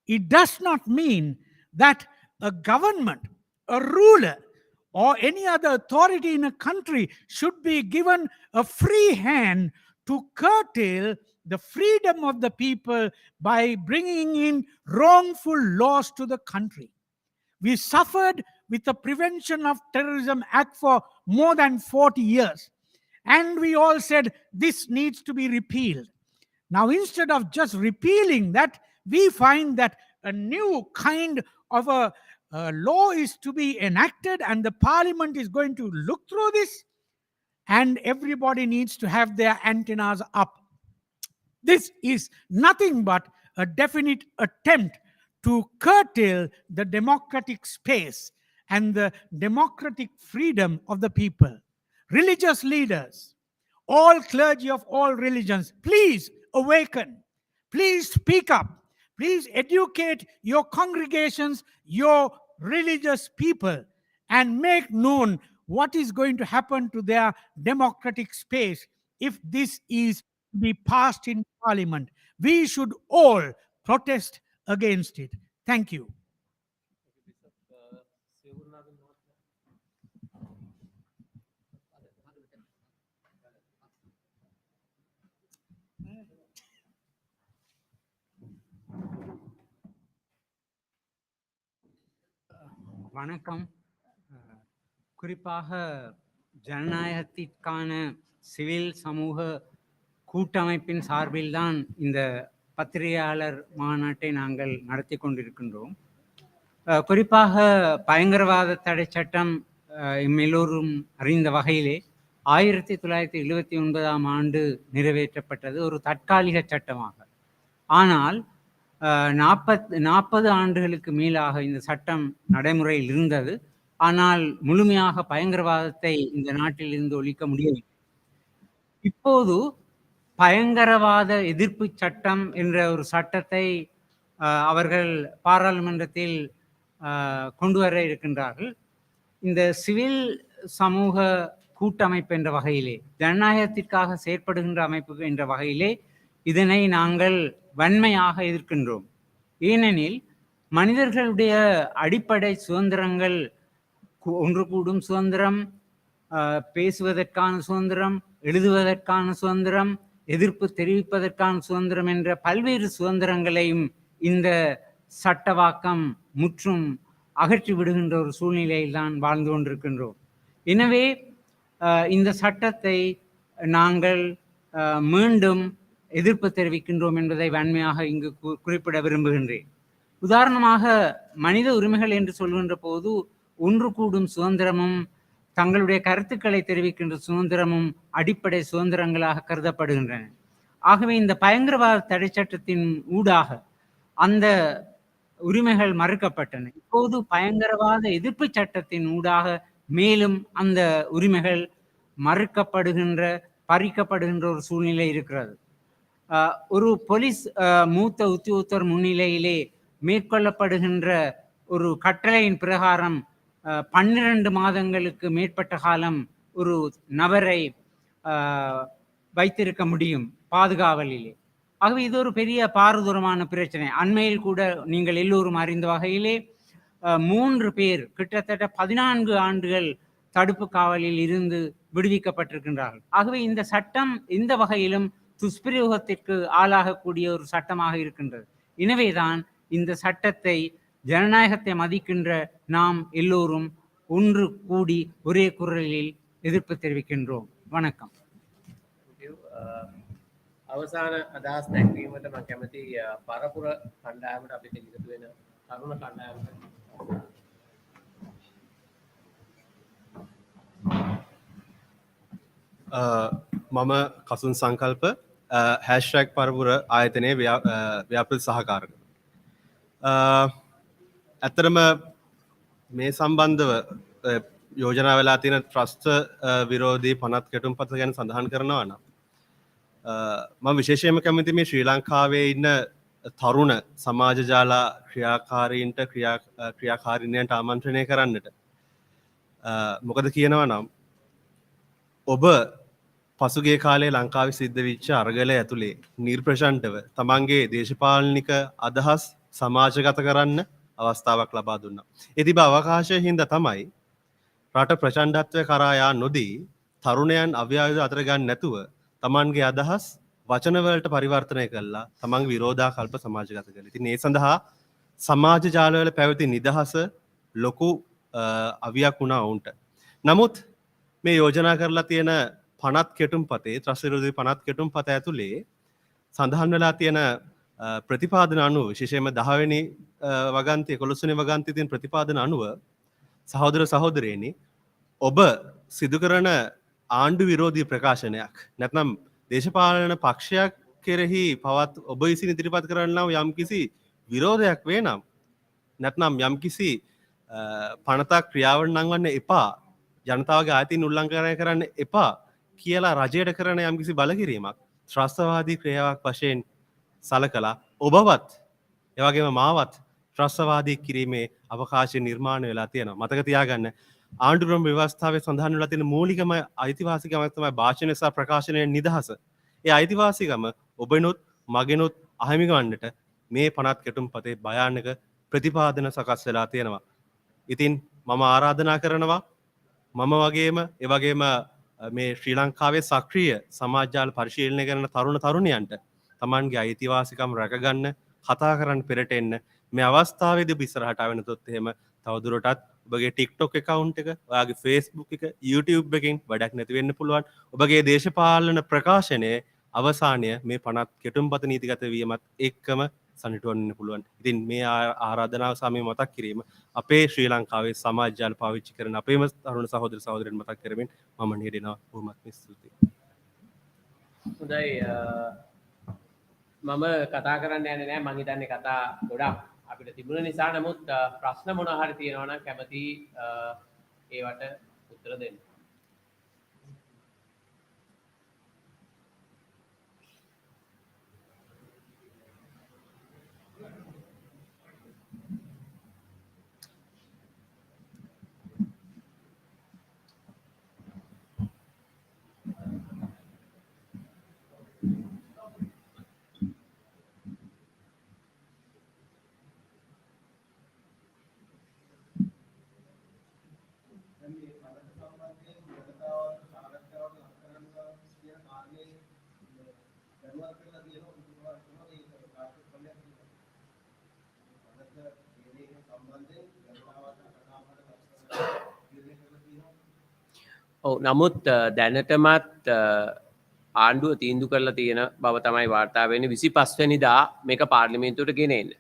it does not mean that a government, a ruler, or any other authority in a country should be given a free hand to curtail the freedom of the people by bringing in wrongful laws to the country. We suffered with the Prevention of Terrorism Act for more than 40 years. And we all said this needs to be repealed. Now, instead of just repealing that, we find that a new kind of a law is to be enacted, and the parliament is going to look through this, and everybody needs to have their antennas up. This is nothing but a definite attempt to curtail the democratic space and the democratic freedom of the people. Religious leaders, all clergy of all religions, please awaken. Please speak up. Please educate your congregations, your religious people, and make known what is going to happen to their democratic space if this is to be passed in parliament. We should all protest against it. Thank you. வணக்கம். குறிப்பாக ஜனநாயகத்திற்கான சிவில் சமூக கூட்டமைப்பின் சார்பில்தான் இந்த பத்திரிகையாளர் மாநாட்டை நாங்கள் நடத்தி கொண்டிருக்கின்றோம். குறிப்பாக பயங்கரவாத தடை சட்டம் எல்லோரும் அறிந்த வகையிலே 1979ஆம் ஆண்டு நிறைவேற்றப்பட்டது ஒரு தற்காலிக சட்டமாக. ஆனால் 40 ஆண்டுகளுக்கு மேலாக இந்த சட்டம் நடைமுறையில் இருந்தது. ஆனால் முழுமையாக பயங்கரவாதத்தை இந்த நாட்டில் இருந்து ஒழிக்க முடியவில்லை. இப்போது பயங்கரவாத எதிர்ப்பு சட்டம் என்ற ஒரு சட்டத்தை அவர்கள் பாராளுமன்றத்தில் கொண்டு வர இருக்கின்றார்கள். இந்த சிவில் சமூக கூட்டமைப்பு என்ற வகையிலே, ஜனநாயகத்திற்காக செயற்படுகின்ற அமைப்பு என்ற வகையிலே இதனை நாங்கள் வன்மையாக எதிர்க்கின்றோம். ஏனெனில் மனிதர்களுடைய அடிப்படை சுதந்திரங்கள், ஒன்று கூடும் சுதந்திரம், பேசுவதற்கான சுதந்திரம், எழுதுவதற்கான சுதந்திரம், எதிர்ப்பு தெரிவிப்பதற்கான சுதந்திரம் என்ற பல்வேறு சுதந்திரங்களையும் இந்த சட்டவாக்கம் முற்றும் அகற்றி விடுகின்ற ஒரு சூழ்நிலையில் தான் வாழ்ந்து கொண்டிருக்கின்றோம். எனவே இந்த சட்டத்தை நாங்கள் மீண்டும் எதிர்ப்பு தெரிவிக்கின்றோம் என்பதை வன்மையாக இங்கு குறிப்பிட விரும்புகின்றேன். உதாரணமாக மனித உரிமைகள் என்று சொல்கின்ற போது ஒன்று கூடும் சுதந்திரமும் தங்களுடைய கருத்துக்களை தெரிவிக்கின்ற சுதந்திரமும் அடிப்படை சுதந்திரங்களாக கருதப்படுகின்றன. ஆகவே இந்த பயங்கரவாத தடை சட்டத்தின் ஊடாக அந்த உரிமைகள் மறுக்கப்பட்டன. இப்போது பயங்கரவாத எதிர்ப்பு சட்டத்தின் ஊடாக மேலும் அந்த உரிமைகள் மறுக்கப்படுகின்ற, பறிக்கப்படுகின்ற ஒரு சூழ்நிலை இருக்கிறது. ஒரு போலீஸ் மூத்த உத்தியோகத்தர் முன்னிலையிலே மேற்கொள்ளப்படுகின்ற ஒரு கட்டளையின் பிரகாரம் 12 மாதங்களுக்கு மேற்பட்ட காலம் ஒரு நபரை வைத்திருக்க முடியும் பாதுகாவலிலே. ஆகவே இது ஒரு பெரிய பாரதூரமான பிரச்சனை. அண்மையில் கூட நீங்கள் எல்லோரும் அறிந்த வகையிலே 3 பேர் கிட்டத்தட்ட 14 ஆண்டுகள் தடுப்பு காவலில் இருந்து விடுவிக்கப்பட்டிருக்கின்றார்கள். ஆகவே இந்த சட்டம் எந்த வகையிலும் துஷ்பிரயோகத்திற்கு ஆளாகக்கூடிய ஒரு சட்டமாக இருக்கின்றது. எனவேதான் இந்த சட்டத்தை, ஜனநாயகத்தை மதிக்கின்ற நாம் எல்லோரும் ஒன்று கூடி ஒரே குரலில் எதிர்ப்பு தெரிவிக்கின்றோம். வணக்கம். අවසාන අදහස් දැක්වීමට මම කැමති පරපුර කණ්ඩායමට අපිට ඉදිරි වෙන තරුණ කණ්ඩායමට. මම කසුන් සංකල්ප හැෂ්ටැග් පරපුර ආයතනයේ ව්‍යාපෘති සහකාරක. ඇත්තටම මේ සම්බන්ධව යෝජනා වෙලා තියෙන ත්‍රස්ත විරෝධී පනත් කෙටුම්පත ගැන සඳහන් කරනවා නම් මම විශේෂයෙන්ම කැමති මේ ශ්‍රී ලංකාවේ ඉන්න තරුණ සමාජ ජාලා ක්‍රියාකාරීන්ට ක්‍රියාකාරිනියන්ට ආමන්ත්‍රණය කරන්නට. මොකද කියනවා නම් ඔබ පසුගේ කාලේ ලංකාවේ සිද්ධ වෙච්ච අරගලය ඇතුලේ නිර්ප්‍රශාන්තව තමන්ගේ දේශපාලනික අදහස් සමාජගත කරන්න අවස්ථාවක් ලබා දුන්නා. ඒ තිබ අවකාශය හින්දා තමයි රට ප්‍රචණ්ඩත්වය කරා යා නොදී තරුණයන් අව්‍යායුධ අතර ගන්න නැතුව තමන්ගේ අදහස් වචනවලට පරිවර්තනය කළා තමන්ගේ විරෝධාකල්ප සමාජගත කළා. ඉතින් ඒ සඳහා සමාජ ජාලවල පැවති නිදහස ලොකු අවියක් වුණා වුන්ට. නමුත් මේ යෝජනා කරලා තියෙන පනත් කෙටුම්පතේ, ත්‍රස්ත විරෝධී පනත් කෙටුම්පත ඇතුලේ සඳහන් වෙලා තියෙන ප්‍රතිපාදන අනුව, විශේෂයෙන්ම 10 වෙනි වගන්තිය 11 වෙනි වගන්තියේ තියෙන ප්‍රතිපාදන අනුව සහෝදර සහෝදරයනි, ඔබ සිදු කරන ආණ්ඩු විරෝධී ප්‍රකාශනයක් නැත්නම් දේශපාලන පක්ෂයක් කෙරෙහි පවත් ඔබ විසින් ඉදිරිපත් කරන්නා වූ යම්කිසි විරෝධයක් වේ නම් නැත්නම් යම්කිසි පනතක් ක්‍රියාවට නංවන්න එපා, ජනතාවගේ ආයතීන් උල්ලංඝනය කරන්න එපා කියලා රජයට කරන යම්කිසි බලකිරීමක් ත්‍රස්තවාදී ක්‍රියාවක් වශයෙන් සලකලා ඔබවත් ඒ වගේම මාවත් ත්‍රස්තවාදී කිරීමේ අවකාශය නිර්මාණය වෙලා තියෙනවා. මතක තියාගන්න ආණ්ඩුක්‍රම ව්‍යවස්ථාවේ සඳහන් වෙලා තියෙන මූලිකම අයිතිවාසිකමක් තමයි භාෂණය සහ ප්‍රකාශනයේ නිදහස. ඒ අයිතිවාසිකම ඔබනොත් මගෙනොත් අහිමි වන්නට මේ පනත් කෙටුම්පතේ භයානක ප්‍රතිපාදන සකස් වෙලා තියෙනවා. ඉතින් මම ආරාධනා කරනවා මම වගේම ඒ වගේම මේ ශ්‍රී ලංකාවේ සක්‍රීය සමාජ ජාල පරිශීලනය කරන තරුණ තරුණියන්ට Tamanගේ අයිතිවාසිකම් රැකගන්න කතා කරන්න පෙරට එන්න මේ අවස්ථාවේදී ඔබ ඉස්සරහට ආවෙනතොත් එහෙම තවදුරටත් ඔබගේ TikTok account එක, ඔයාගේ Facebook එක, YouTube එකෙන් වැඩක් නැති වෙන්න පුළුවන්. ඔබගේ දේශපාලන ප්‍රකාශනයේ අවසානය මේ පනත් කෙටුම්පත නීතිගත වීමත් එක්කම සනිටුවන්න පුළුවන්. ඉතින් මේ ආරාධනාව සමය මතක් කිරීම අපේ ශ්‍රී ලංකාවේ සමාජ ජාල පාවිච්චි කරන අපේම තරුණ සහෝදර සහෝදරයන් මතක් කරමින් මම නියැලෙනවා. බොහොමත් ස්තුතියි. හොඳයි මම කතා කරන්න යන්නේ නැහැ. මං හිතන්නේ කතා ගොඩක් අපිට තිබුණ නිසා. නමුත් ප්‍රශ්න මොනවා හරි තියෙනවා නම් කැමති ඒවට උත්තර දෙන්න. ඔව් නමුත් දැනටමත් ආණ්ඩුව තීන්දුව කරලා තියෙන බව තමයි වාර්තා වෙන්නේ 25 වෙනිදා මේක පාර්ලිමේන්තුවට ගෙන එන්න.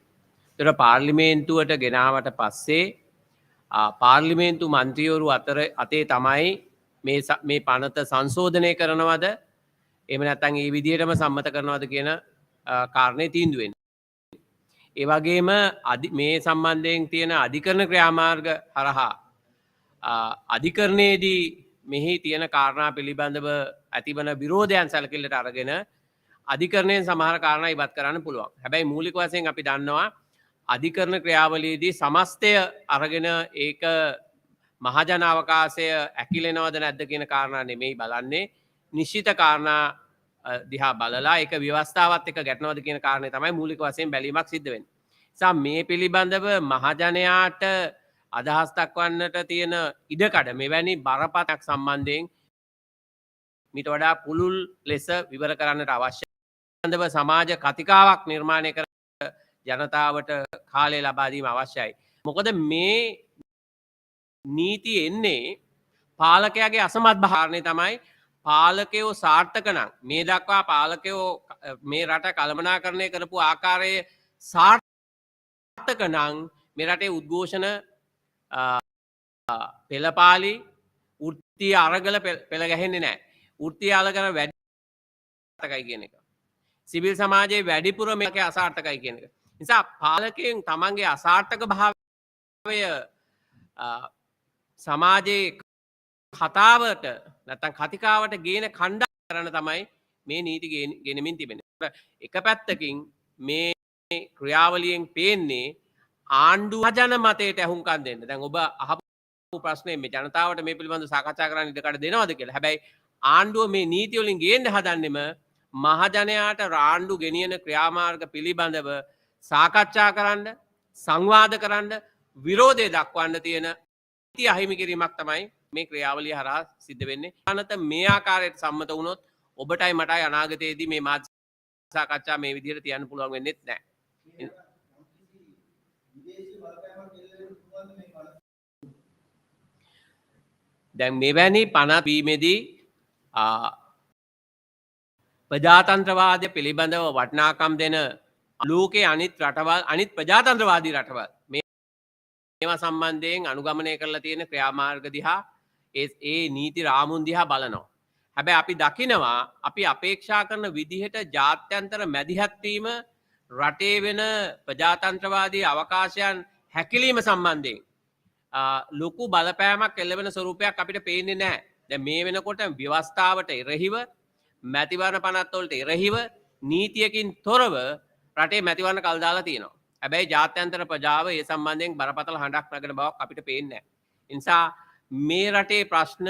ඒතර පාර්ලිමේන්තුවට ගෙනාවට පස්සේ පාර්ලිමේන්තු මන්ත්‍රීවරු අතේ තමයි මේ පනත සංශෝධනය කරනවද එහෙම නැත්නම් මේ විදිහටම සම්මත කරනවද කියන කාරණේ තීන්දුව වෙන්නේ. ඒ වගේම මේ සම්බන්ධයෙන් තියෙන අධිකරණ ක්‍රියාමාර්ග හරහා අධිකරණයේදී මෙහි තියෙන කාරණා පිළිබඳව ඇතිවන විරෝධයන් සැලකිල්ලට අරගෙන අධිකරණයෙන් සමහර කාරණා ඉවත් කරන්න පුළුවන්. හැබැයි මූලික වශයෙන් අපි දන්නවා අධිකරණ ක්‍රියාවලියේදී සමස්තය අරගෙන ඒක මහජන අවකාශය ඇකිලෙනවද නැද්ද කියන කාරණා නෙමෙයි බලන්නේ. නිශ්චිත කාරණා දිහා බලලා ඒක ව්‍යවස්ථාවත් එක්ක ගැටෙනවද කියන කාරණේ තමයි මූලික වශයෙන් බැලීමක් සිද්ධ වෙන්නේ. නිසා මේ පිළිබඳව මහජනයාට අදහස් දක්වන්නට තියෙන ඉඩකඩ මෙවැනි බරපතලක් සම්බන්ධයෙන් මීට වඩා පුළුල් ලෙස විවර කරන්නට අවශ්‍යයි. සම්බන්ධව සමාජ කතිකාවක් නිර්මාණය කර ජනතාවට කාලය ලබා දීම අවශ්‍යයි. මොකද මේ නීති එන්නේ පාලකයාගේ අසමත් භාවනාවේ තමයි පාලකයෝ සාර්ථක නම් මේ දක්වා පාලකයෝ මේ රට කළමනාකරණය කරපු ආකාරයේ සාර්ථක නම් මේ රටේ උද්ඝෝෂණ පෙළපාලි වෘත්තීය අරගල පෙළ ගැහෙන්නේ නැහැ. වෘත්තීය අරගල වැඩි අසාර්ථකයි කියන එක. සිවිල් සමාජයේ වැඩිපුර මේක අසාර්ථකයි කියන එක. නිසා පාලකයන් තමන්ගේ අසාර්ථක භාවය සමාජයේ කතාවට නැත්නම් කතිකාවට ගේන කණ්ඩායම් කරන තමයි මේ නීති ගෙනමින් තිබෙන්නේ. එක පැත්තකින් මේ ක්‍රියාවලියෙන් පේන්නේ ආණ්ඩුව ජන මතයට ඇහුම්කන් දෙන්න. දැන් ඔබ අහපු ප්‍රශ්නේ මේ ජනතාවට මේ පිළිබඳව සාකච්ඡා කරන්න ඉඩකඩ දෙනවද කියලා. හැබැයි ආණ්ඩුව මේ නීති වලින් ගේන්න හදන්නෙම මහජනයාට ආණ්ඩු ගෙනියන ක්‍රියාමාර්ග පිළිබඳව සාකච්ඡා කරන්න, සංවාද කරන්න, විරෝධය දක්වන්න තියෙන නීති අහිමි කිරීමක් තමයි මේ ක්‍රියාවලිය හරහා සිද්ධ වෙන්නේ. අනත මේ ආකාරයට සම්මත වුණොත් ඔබටයි මටයි අනාගතයේදී මේ මාධ්‍ය සාකච්ඡා මේ විදිහට තියන්න පුළුවන් වෙන්නේ නැහැ. දැන් මෙවැනි පනත් වීමේදී ප්‍රජාතන්ත්‍රවාදය පිළිබඳව වටිනාකම් දෙන ලෝකයේ අනිත් රටවල් අනිත් ප්‍රජාතන්ත්‍රවාදී රටවල් මේවා සම්බන්ධයෙන් අනුගමනය කරලා තියෙන ක්‍රියාමාර්ග දිහා ඒ නීති රාමුන් දිහා බලනවා. හැබැයි අපි දකිනවා අපි අපේක්ෂා කරන විදිහට ජාත්‍යන්තර මැදිහත් වීම රටේ වෙන ප්‍රජාතන්ත්‍රවාදී අවකාශයන් හැකිලීම සම්බන්ධයෙන් ලොකු බලපෑමක් එල්ලවෙන ස්වරූපයක් අපිට පේන්නේ නැහැ. දැන් මේ වෙනකොට ව්‍යවස්ථාවට එරෙහිව මැතිවරණ පනත් වලට එරෙහිව නීතියකින් තොරව රටේ මැතිවරණ කල් දාලා තියෙනවා. හැබැයි ජාත්‍යන්තර ප්‍රජාව ඒ සම්බන්ධයෙන් බරපතල හඬක් නගන බවක් අපිට පේන්නේ නැහැ. ඒ නිසා මේ රටේ ප්‍රශ්න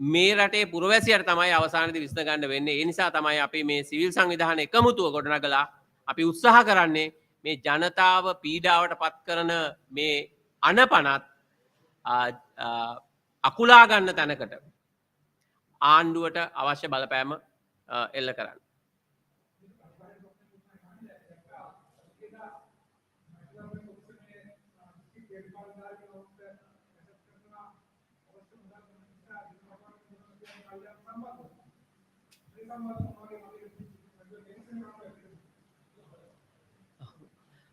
මේ රටේ පුරවැසියට තමයි අවසානයේදී විසඳ ගන්න වෙන්නේ. ඒ නිසා තමයි අපි මේ සිවිල් සංවිධාන එකමුතුව ගොඩනගලා අපි උත්සාහ කරන්නේ මේ ජනතාව පීඩාවට පත් කරන මේ අනපනත් අකුලා ගන්න තැනකට ආණ්ඩුවට අවශ්‍ය බලපෑම එල්ල කරන්න.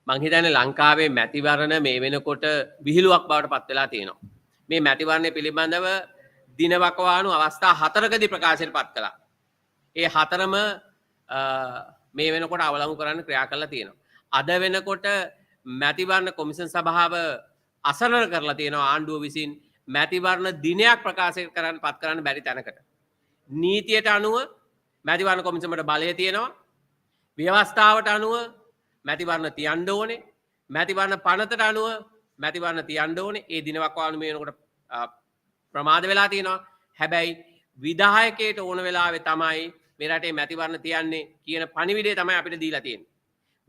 මං හිතන්නේ ලංකාවේ මැතිවරණ මේ වෙනකොට විහිළුවක් බවට පත් වෙලා තියෙනවා. මේ මැතිවරණය පිළිබඳව දිනවකවානු අවස්ථා 4කදී ප්‍රකාශයට පත් කළා. ඒ හතරම මේ වෙනකොට අවලංගු කරන්න ක්‍රියා කරලා තියෙනවා. අද වෙනකොට මැතිවරණ කොමිෂන් සභාව අසරණ කරලා තියෙනවා ආණ්ඩුව විසින් මැතිවරණ දිනයක් ප්‍රකාශ කරන්න පත් කරන්න බැරි තැනකට. නීතියට අනුව මැතිවරණ කොමිෂමට බලය තියෙනවා. ව්‍යවස්ථාවට අනුව මැතිවරණ තියන්න ඕනේ. මැතිවරණ පනතට අනුව මැතිවරණ තියන්න ඕනේ. ඒ දිනවකවානු මේ වෙනකොට ප්‍රමාද වෙලා තියෙනවා. හැබැයි විධායකයට ඕන වෙලාවේ තමයි මේ රටේ මැතිවරණ තියන්නේ කියන පණිවිඩය තමයි අපිට දීලා තියෙන්නේ.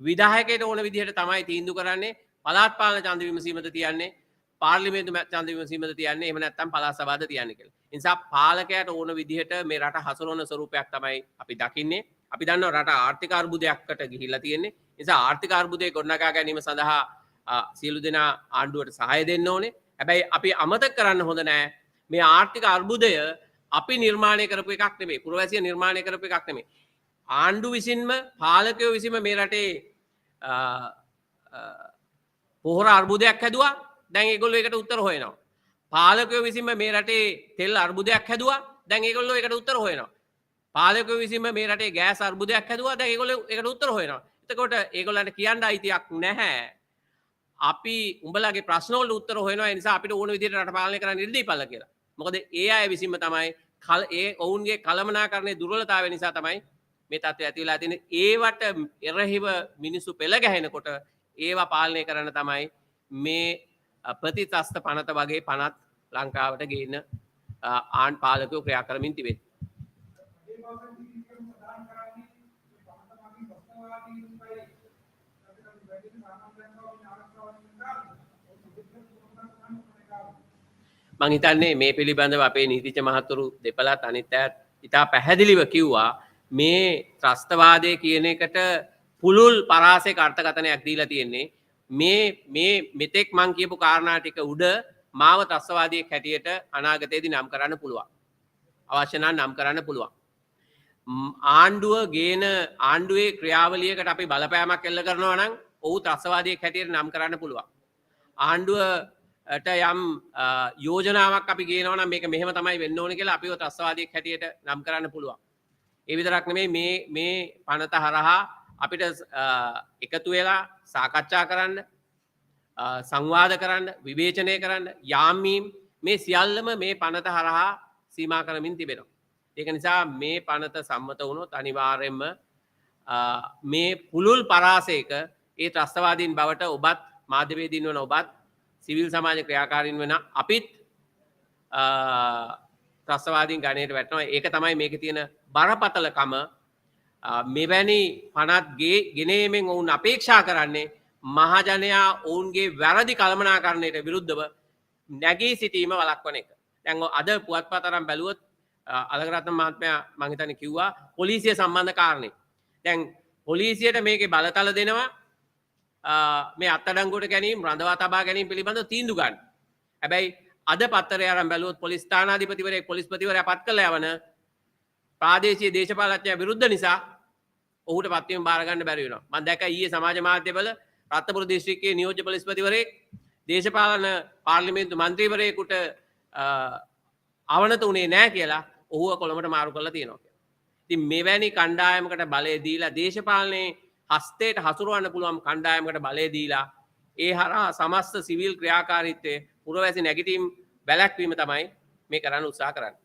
විධායකයට ඕන විදිහට තමයි තීන්දුව කරන්නේ. පළාත් පාලන ඡන්ද විමසීමද තියන්නේ, පාර්ලිමේන්තු ඡන්ද විමසීමද තියන්නේ, එහෙම නැත්නම් පළාත් සභාවද තියන්නේ කියලා. ඒ නිසා පාලකයාට ඕන විදිහට මේ රට හසුරවන ස්වරූපයක් තමයි අපි දකින්නේ. අපි දන්නවා රට ආර්ථික අර්බුදයකට ගිහිල්ලා තියෙන්නේ. ඒ නිසා ආර්ථික අර්බුදය ගොඩනගා ගැනීම සඳහා සියලු දෙනා ආණ්ඩුවට සහාය දෙන්න ඕනේ. හැබැයි අපි අමතක කරන්න හොඳ නෑ මේ ආර්ථික අර්බුදය අපි නිර්මාණය කරපු එකක් නෙමෙයි. පුරවැසිය නිර්මාණය කරපු එකක් නෙමෙයි. ආණ්ඩු විසින්ම පාලකයෝ විසින්ම මේ රටේ පොහොර අර්බුදයක් හැදුවා. දැන් ඒගොල්ලෝ ඒකට උත්තර හොයනවා. පාලකයෝ විසින්ම මේ රටේ තෙල් අර්බුදයක් හැදුවා. දැන් ඒගොල්ලෝ ඒකට උත්තර හොයනවා. පාලකයෝ විසින්ම මේ රටේ ගෑස් අර්බුදයක් හැදුවා. දැන් ඒගොල්ලෝ ඒකට උත්තර හොයනවා. එතකොට ඒගොල්ලන්ට කියන්න අයිතියක් නැහැ. අපි උඹලගේ ප්‍රශ්න වලට උත්තර හොයනවා. ඒ නිසා අපිට ඕන විදිහට රට පාලනය කරන්න ඉඩ දීපල්ලා කියලා. මොකද ඒ අය විසින්ම තමයි ඒ ඔවුන්ගේ කළමනාකරණයේ දුර්වලතාවය නිසා තමයි මේ තත්ත්වය ඇති වෙලා තියෙන්නේ. ඒවට එරෙහිව මිනිස්සු පෙළ ගැහෙනකොට ඒවා පාලනය කරන්න තමයි මේ ප්‍රතිත්‍රස්ත පනත වගේ පනත් ලංකාවට ගේන්න පාලකයෝ ක්‍රියා කරමින් තිබෙන්නේ. මං හිතන්නේ මේ පිළිබඳව අපේ නීතිඥ මහතුරු දෙපළත් අනිත් අයත් ඉතා පැහැදිලිව කිව්වා මේ ත්‍රස්තවාදය කියන එකට පුළුල් පරාසයක අර්ථකථනයක් දීලා තියෙන්නේ මේ මෙතෙක් මං කියපු කාරණා ටික උඩ මාව ත්‍රස්තවාදියෙක් හැටියට අනාගතයේදී නම් කරන්න පුළුවන්. අවශ්‍ය නම් නම් කරන්න පුළුවන්. ආණ්ඩුව ගේන ආණ්ඩුවේ ක්‍රියාවලියකට අපි බලපෑමක් එල්ල කරනවා නම් ඔහු ත්‍රස්තවාදියෙක් හැටියට නම් කරන්න පුළුවන්. ආණ්ඩුවට යම් යෝජනාවක් අපි ගේනවා නම් මේක මෙහෙම තමයි වෙන්න ඕනේ කියලා අපිව ත්‍රස්තවාදියෙක් හැටියට නම් කරන්න පුළුවන්. ඒ විතරක් නෙමෙයි මේ පනත හරහා අපිට එකතු වෙලා සාකච්ඡා කරන්න, සංවාද කරන්න, විවේචනය කරන්න, යාමීම් මේ සියල්ලම මේ පනත හරහා සීමා කරමින් තිබෙනවා. ඒක නිසා මේ පනත සම්මත වුණොත් අනිවාර්යයෙන්ම මේ පුළුල් පරාසයක ඒ ත්‍රස්තවාදීන් බවට ඔබත් මාධ්‍යවේදීන් වන ඔබත් සිවිල් සමාජ ක්‍රියාකාරීන් වෙන අපිත් ත්‍රස්තවාදීන් ගණයට වැටෙනවා. ඒක තමයි මේකේ තියෙන බරපතලකම. මෙවැනි පනත් ගෙනීමෙන් ඔවුන් අපේක්ෂා කරන්නේ මහජනයා ඔවුන්ගේ වැරදි කළමනාකරණයට විරුද්ධව නැගී සිටීම වළක්වන එක. දැන් අද පුවත්පත් අරන් බැලුවොත් අලගරත්න මහත්මයා මං හිතන්නේ කිව්වා පොලිසිය සම්බන්ධ කාරණේ. දැන් පොලිසියට මේකේ බලතල දෙනවා මේ අත්අඩංගුවට ගැනීම රඳවා තබා ගැනීම පිළිබඳව තීන්දුව ගන්න. හැබැයි අද පත්තරය අරන් බැලුවොත් පොලිස් ස්ථානාධිපතිවරයෙක් පොලිස්පතිවරයා පත් කළා යවන ප්‍රාදේශීය දේශපාලනඥයා විරුද්ධ නිසා ඔහුට පත්වීම බාර ගන්න බැරි වෙනවා. මම දැක්කා ඊයේ සමාජ මාධ්‍යවල රත්නපුර දිස්ත්‍රික්කයේ නියෝජ්‍ය පොලිස්පතිවරයෙක් දේශපාලන පාර්ලිමේන්තු මන්ත්‍රීවරයෙකුට අවනත උනේ නැහැ කියලා ඔහුව කොළඹට මාරු කරලා තියෙනවා. ඉතින් මෙවැනි කණ්ඩායමකට බලය දීලා දේශපාලනයේ හස්තයට හසුරවන්න පුළුවන් කණ්ඩායමකට බලය දීලා ඒ හරහා සමස්ත සිවිල් ක්‍රියාකාරීත්වයේ පුරවැසි නැගිටීම් වැළැක්වීම තමයි මේ කරන්න උත්සාහ කරන්නේ.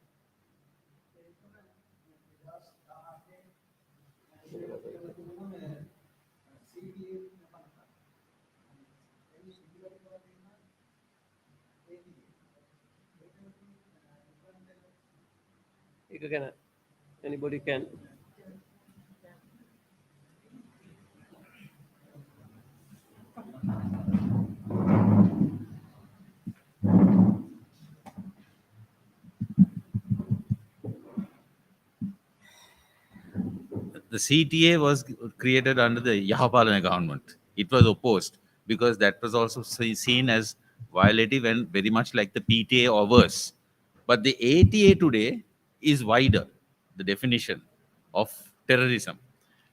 ඒක ගැන anybody can The CTA was created under the Yahapalana government. It was opposed because that was also seen as violative and very much like the PTA or worse. But the ATA today is wider, the definition of terrorism,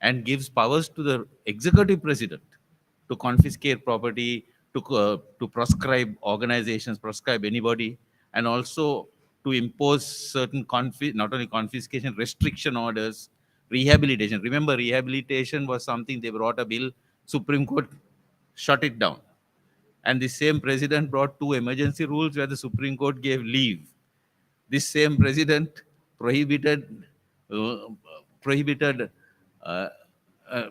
and gives powers to the executive president to confiscate property, to proscribe organizations, proscribe anybody, and also to impose certain not only confiscation, restriction orders, rehabilitation. Remember, rehabilitation was something they brought a bill, Supreme Court shut it down. And the same president brought 2 emergency rules where the Supreme Court gave leave. This same president prohibited uh, prohibited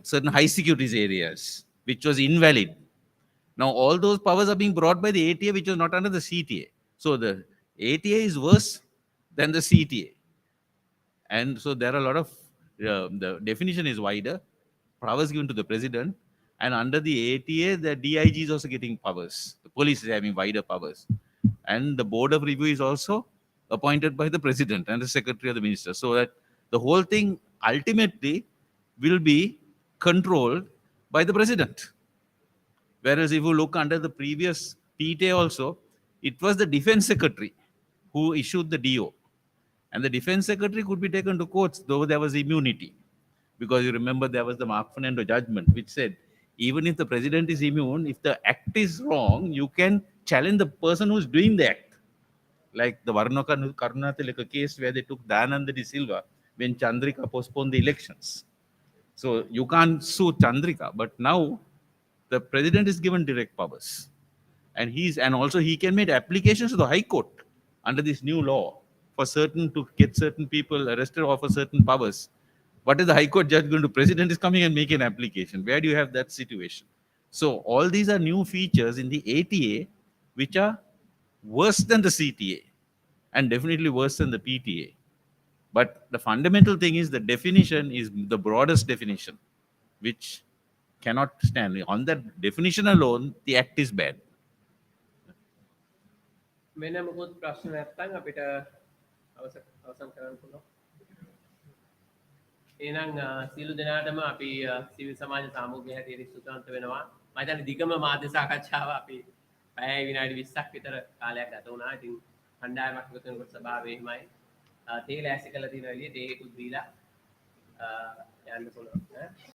certain high securities areas, which was invalid. Now all those powers are being brought by the ATA, which was not under the CTA. So the ATA is worse than the CTA. And so there are a lot of, the definition is wider, powers given to the president, and under the ATA, the DIG is also getting powers. The police is having wider powers. And the board of review is also appointed by the president and the secretary of the minister. So that the whole thing ultimately will be controlled by the president. Whereas if you look under the previous PTA also, it was the defense secretary who issued the DO. And the defense secretary could be taken to courts, though there was immunity. Because you remember there was the Mark Fernando judgment, which said, even if the president is immune, if the act is wrong, you can challenge the person who's doing the act. Like the ඵලයක case where they took Dayananda de Silva when Chandrika postponed the elections. So you can't sue Chandrika, but now the president is given direct powers. And also he can make applications to the High Court under this new law for to get certain people arrested or for certain powers. What is the High Court judge going to? President is coming and making an application. Where do you have that situation? So all these are new features in the ATA which are worse than the CTA and definitely worse than the PTA. But the fundamental thing is the definition is the broadest definition, which cannot stand. On that definition alone, the act is bad. වෙන මොකුත් ප්‍රශ්න නැත්නම් අපිට අවසන් කරන්න පුළුවන්. එහෙනම් සියලු දෙනාටම අපි සිවිල් සමාජ සාමූහික හැටියට සුසන්ත වෙනවා. මම හිතන්නේ දිගම මාධ්‍ය සාකච්ඡාව අපි පැය විනාඩි 20ක් විතර කාලයක් ගත වුණා. ඉතින් කණ්ඩායමක් එකතු වෙනකොට සභාවේ එහෙමයි. තේ ලෑස්ති කරලා තියෙන විදිහට ඒකුත් දීලා යන්න පුළුවන්.